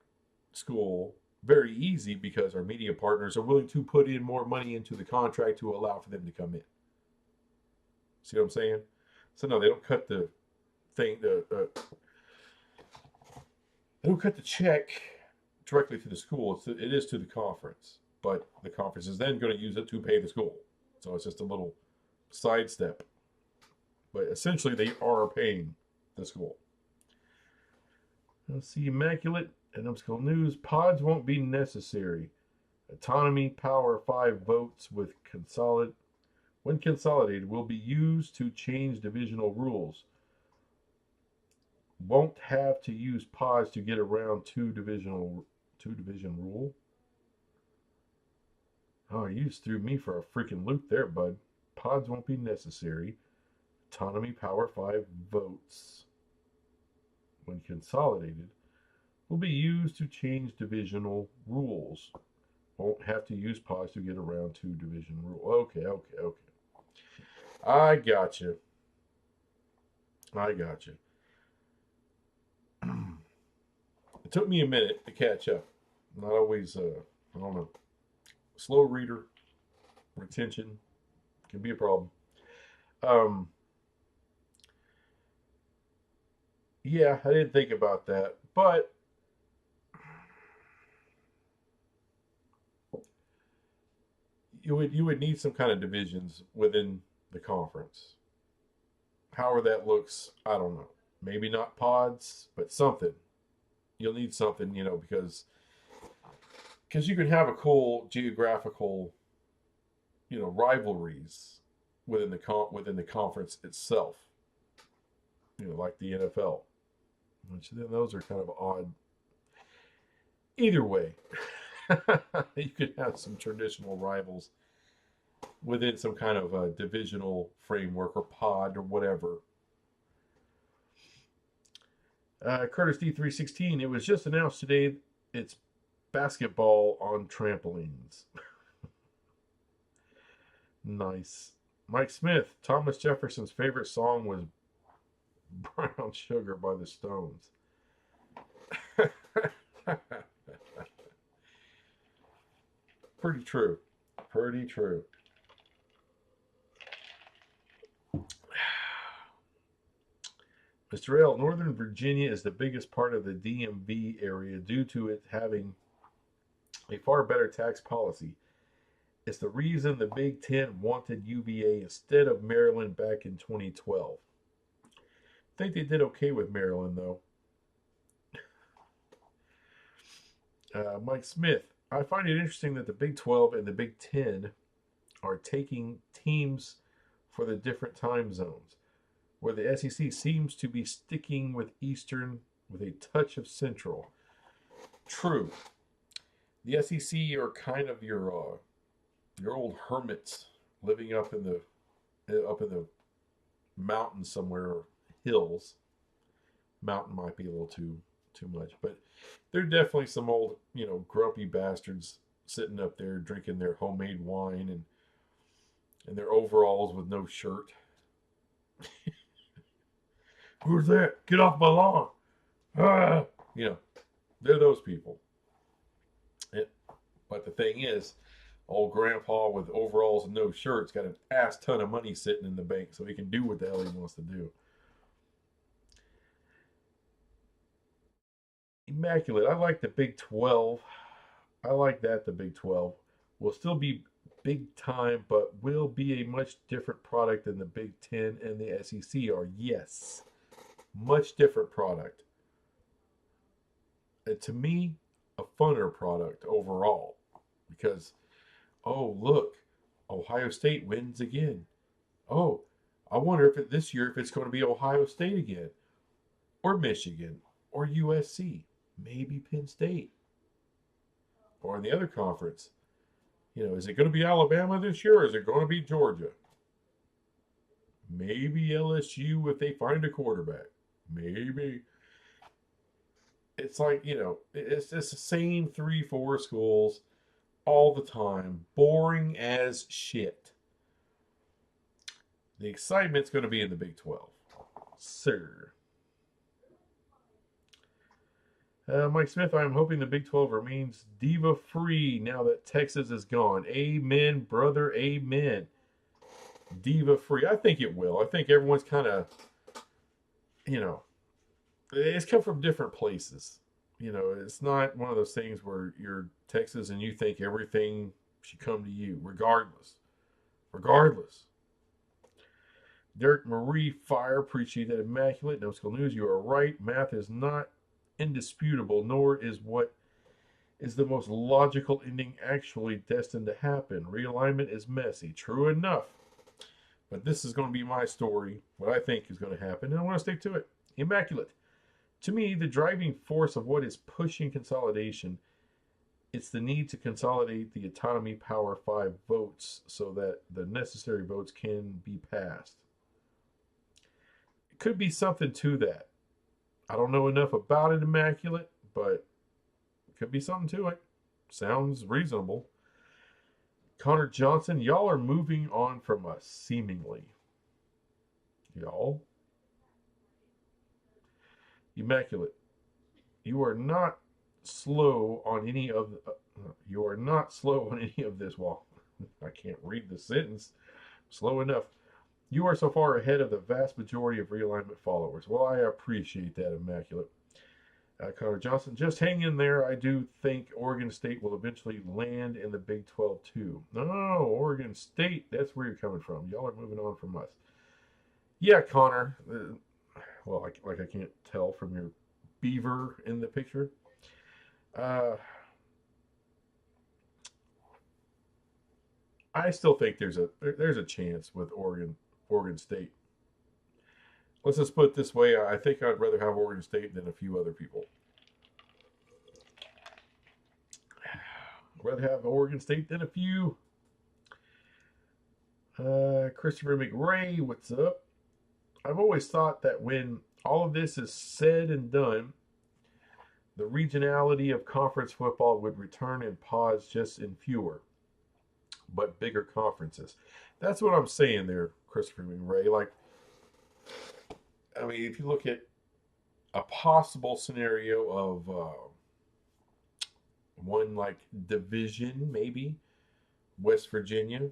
school, very easy, because our media partners are willing to put in more money into the contract to allow for them to come in. See what I'm saying? So no, they don't cut the thing, they don't cut the check directly to the school. It is to the conference, but the conference is then going to use it to pay the school. So it's just a little sidestep. But essentially, they are paying the school. Let's see, Immaculate and Numbskull News. Pods won't be necessary. Autonomy Power 5 votes when consolidated will be used to change divisional rules. Won't have to use pods to get around two division rule. Oh, you just threw me for a freaking loop there, bud. Pods won't be necessary. Autonomy Power 5 votes, when consolidated, will be used to change divisional rules. Won't have to use pods to get around two division rule. Okay. I got you. It took me a minute to catch up. Not always, I don't know, slow reader, retention can be a problem. Um, yeah, I didn't think about that, but you would need some kind of divisions within the conference. However that looks, I don't know. Maybe not pods, but something. You'll need something, because you can have a cool geographical, rivalries within the conference itself. Like the NFL. Which then those are kind of odd. Either way, you could have some traditional rivals within some kind of a divisional framework or pod or whatever. Curtis D316, it was just announced today it's basketball on trampolines. Nice. Mike Smith, Thomas Jefferson's favorite song was Brown Sugar by the Stones. Pretty true. Pretty true. Mr. L, Northern Virginia is the biggest part of the DMV area due to it having a far better tax policy. It's the reason the Big Ten wanted UVA instead of Maryland back in 2012. I think they did okay with Maryland, though. Mike Smith, I find it interesting that the Big 12 and the Big 10 are taking teams for the different time zones, where the SEC seems to be sticking with Eastern with a touch of Central. True. The SEC are kind of your old hermits living up in the mountains somewhere, or hills. Mountain might be a little too much, but they're definitely some old, grumpy bastards sitting up there drinking their homemade wine and their overalls with no shirt. Who's that? Get off my lawn. Ah! They're those people. But the thing is, old grandpa with overalls and no shirt's got an ass ton of money sitting in the bank, so he can do what the hell he wants to do. Immaculate. I like the Big 12. I like that the Big 12 will still be big time, but will be a much different product than the Big 10 and the SEC are. Yes. Much different product. And to me, a funner product overall. Because, oh, look, Ohio State wins again. Oh, I wonder if this year if it's going to be Ohio State again, or Michigan, or USC, maybe Penn State, or in the other conference. Is it going to be Alabama this year, or is it going to be Georgia? Maybe LSU if they find a quarterback. Maybe. It's like, it's just the same 3-4 schools all the time. Boring as shit. The excitement's going to be in the Big 12. Sir. Mike Smith, I'm hoping the Big 12 remains diva-free now that Texas is gone. Amen, brother, amen. Diva-free. I think it will. I think everyone's kind of, it's come from different places. It's not one of those things where you're Texas and you think everything should come to you, regardless. Derek Marie Fire, appreciate that. Immaculate. No School News, you are right. Math is not indisputable, nor is what is the most logical ending actually destined to happen. Realignment is messy. True enough. But this is going to be my story, what I think is going to happen, and I want to stick to it. Immaculate. To me, the driving force of what is pushing consolidation, it's the need to consolidate the autonomy Power 5 votes so that the necessary votes can be passed. It could be something to that. I don't know enough about it, Immaculate, but it could be something to it. Sounds reasonable. Connor Johnson, y'all are moving on from us, seemingly. Y'all? Immaculate. You are not slow on any of you are not slow on any of this. Well, I can't read the sentence slow enough. You are so far ahead of the vast majority of realignment followers. Well, I appreciate that, Immaculate. Connor Johnson, just hang in there. I do think Oregon State will eventually land in the Big 12 too. No, Oregon State, that's where you're coming from. Y'all are moving on from us. Yeah, Connor. Well, I can't tell from your beaver in the picture. Uh, I still think there's a chance with Oregon State. Let's just put it this way: I think I'd rather have Oregon State than a few other people. I'd rather have Oregon State than a few. Christopher McRae, what's up? I've always thought that when all of this is said and done, the regionality of conference football would return and pause just in fewer, but bigger conferences. That's what I'm saying there, Christopher McRae. Like, I mean, if you look at a possible scenario of one like division, maybe West Virginia,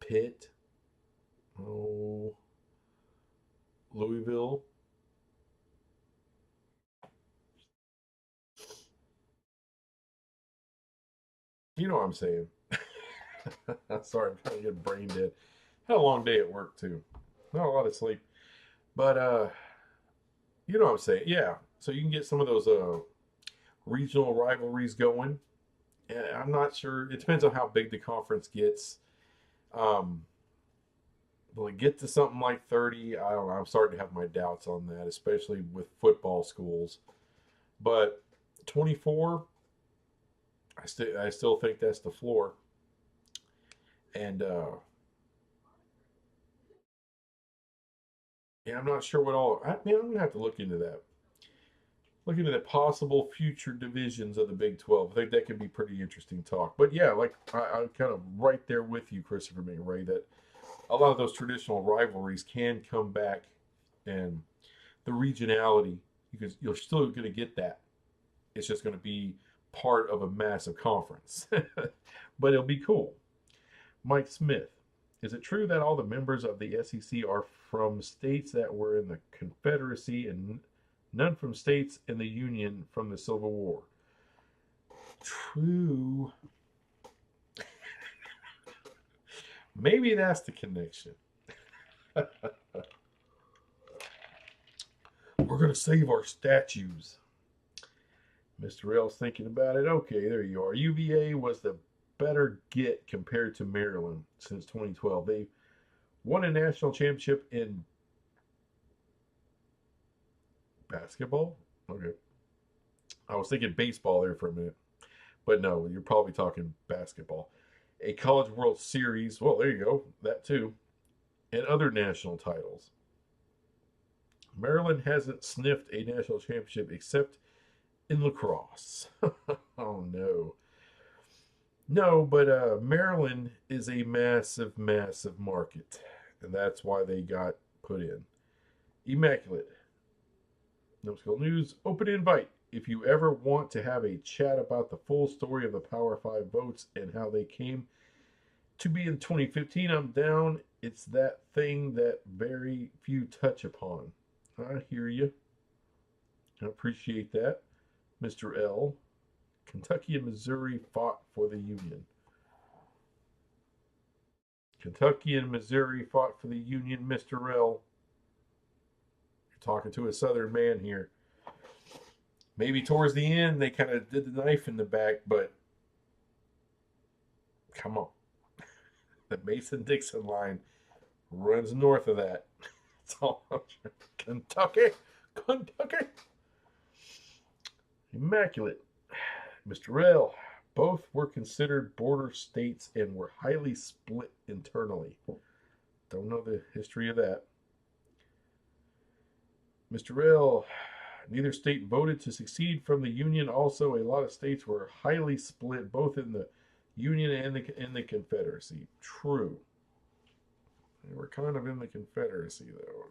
Pitt, oh, Louisville. You know what I'm saying. Sorry, I'm kind of getting brain dead. Had a long day at work too. Not a lot of sleep. But you know what I'm saying. Yeah. So you can get some of those regional rivalries going. And I'm not sure. It depends on how big the conference gets. Um, will it get to something like 30? I don't know. I'm starting to have my doubts on that, especially with football schools. But 24, I still think that's the floor. And yeah, I'm not sure what all. I'm gonna have to look into that. Look into the possible future divisions of the Big 12. I think that could be pretty interesting talk. But yeah, like I'm kind of right there with you, Christopher McRae, that a lot of those traditional rivalries can come back, and the regionality, because you're still going to get that. It's just going to be part of a massive conference, but it'll be cool. Mike Smith, is it true that all the members of the SEC are from states that were in the Confederacy and none from states in the Union from the Civil War? True. Maybe that's the connection. We're going to save our statues. Mr. L's thinking about it. Okay, there you are. UVA was the better get compared to Maryland since 2012. They won a national championship in basketball. Okay. I was thinking baseball there for a minute. But no, you're probably talking basketball. A College World Series. Well, there you go. That too. And other national titles. Maryland hasn't sniffed a national championship except in lacrosse. Oh no. No, but Maryland is a massive, massive market. And that's why they got put in. Immaculate. Numbskull News, open invite. If you ever want to have a chat about the full story of the Power 5 votes and how they came to be in 2015, I'm down. It's that thing that very few touch upon. I hear you. I appreciate that. Mr. L. Kentucky and Missouri fought for the Union. Kentucky and Missouri fought for the Union, Mr. L. You're talking to a Southern man here. Maybe towards the end they kind of did the knife in the back, but come on. The Mason-Dixon line runs north of that. It's all Kentucky. Kentucky. Immaculate. Mr. L. Both were considered border states and were highly split internally. Don't know the history of that. Mr. L. Neither state voted to secede from the Union. Also, a lot of states were highly split, both in the Union and in the Confederacy. True. They were kind of in the Confederacy, though.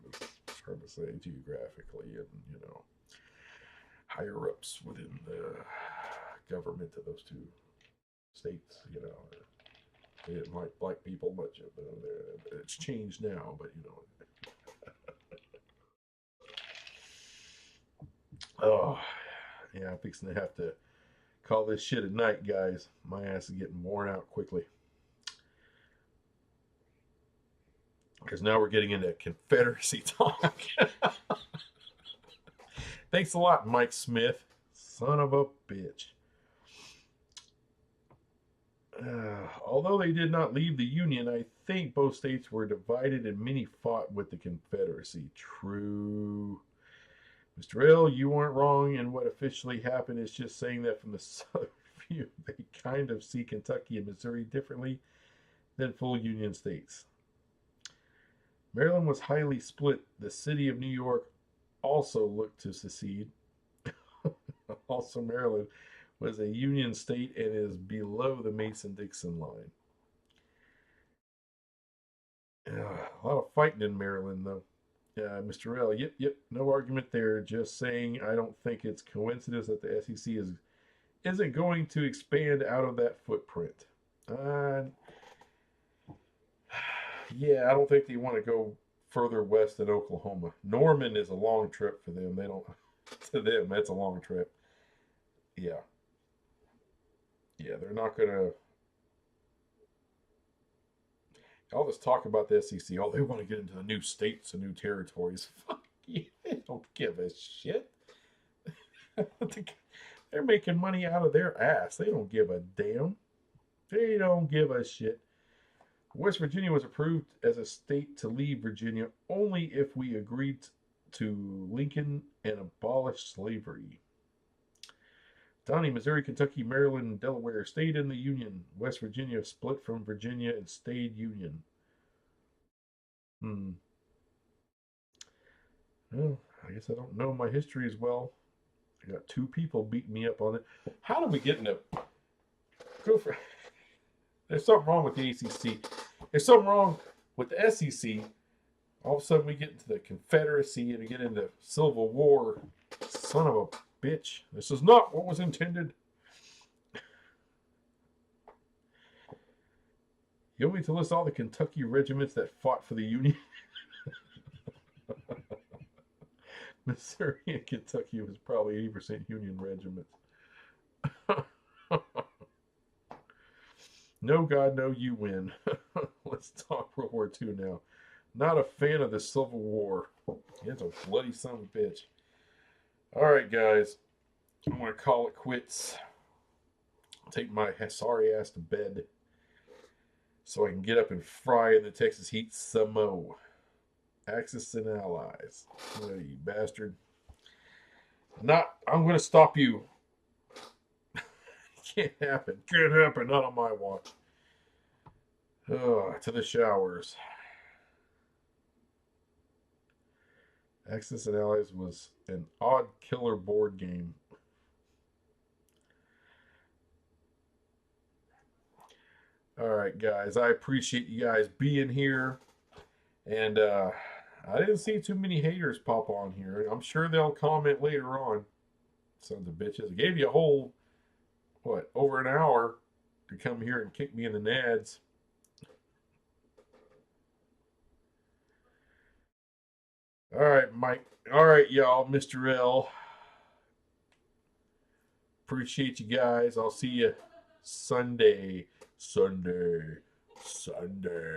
It's hard to say geographically, and higher ups within the government of those two states, they didn't like black people much. It's changed now, but oh, yeah, I'm fixing to have to call this shit at night, guys. My ass is getting worn out quickly. Because now we're getting into Confederacy talk. Thanks a lot, Mike Smith. Son of a bitch. Although they did not leave the Union, I think both states were divided and many fought with the Confederacy. True. Mr. L, you weren't wrong in what officially happened. It's just saying that from the Southern view, they kind of see Kentucky and Missouri differently than full Union states. Maryland was highly split. The city of New York also looked to secede. Also, Maryland was a Union state and is below the Mason-Dixon line. A lot of fighting in Maryland, though. Mr. L, yep, no argument there. Just saying I don't think it's coincidence that the SEC isn't going to expand out of that footprint. Yeah, I don't think they want to go further west than Oklahoma. Norman is a long trip for them. To them, that's a long trip. Yeah. Yeah, they're not going to. All this talk about the SEC, they want to get into the new states and new territories. Fuck you. They don't give a shit. They're making money out of their ass. They don't give a damn. They don't give a shit. West Virginia was approved as a state to leave Virginia only if we agreed to Lincoln and abolish slavery. Donnie, Missouri, Kentucky, Maryland, and Delaware stayed in the Union. West Virginia split from Virginia and stayed Union. Well, I guess I don't know my history as well. I got two people beating me up on it. How do we get into... There's something wrong with the ACC. There's something wrong with the SEC. All of a sudden we get into the Confederacy and we get into Civil War. Son of a bitch. This is not what was intended. You want me to list all the Kentucky regiments that fought for the Union? Missouri and Kentucky was probably 80% Union regiments. No, God, no, you win. Let's talk World War II now. Not a fan of the Civil War. It's a bloody son of a bitch. All right, guys. I'm going to call it quits. I'll take my sorry ass to bed so I can get up and fry in the Texas heat some more. Axis and allies. Oh, you bastard. I'm going to stop you. Can't happen. Can't happen. Not on my watch. To the showers. Axis and Allies was an odd killer board game. All right, guys. I appreciate you guys being here. And I didn't see too many haters pop on here. I'm sure they'll comment later on. Sons of bitches. I gave you a whole, over an hour to come here and kick me in the nads. All right, Mike. All right, y'all. Mr. L. Appreciate you guys. I'll see you Sunday.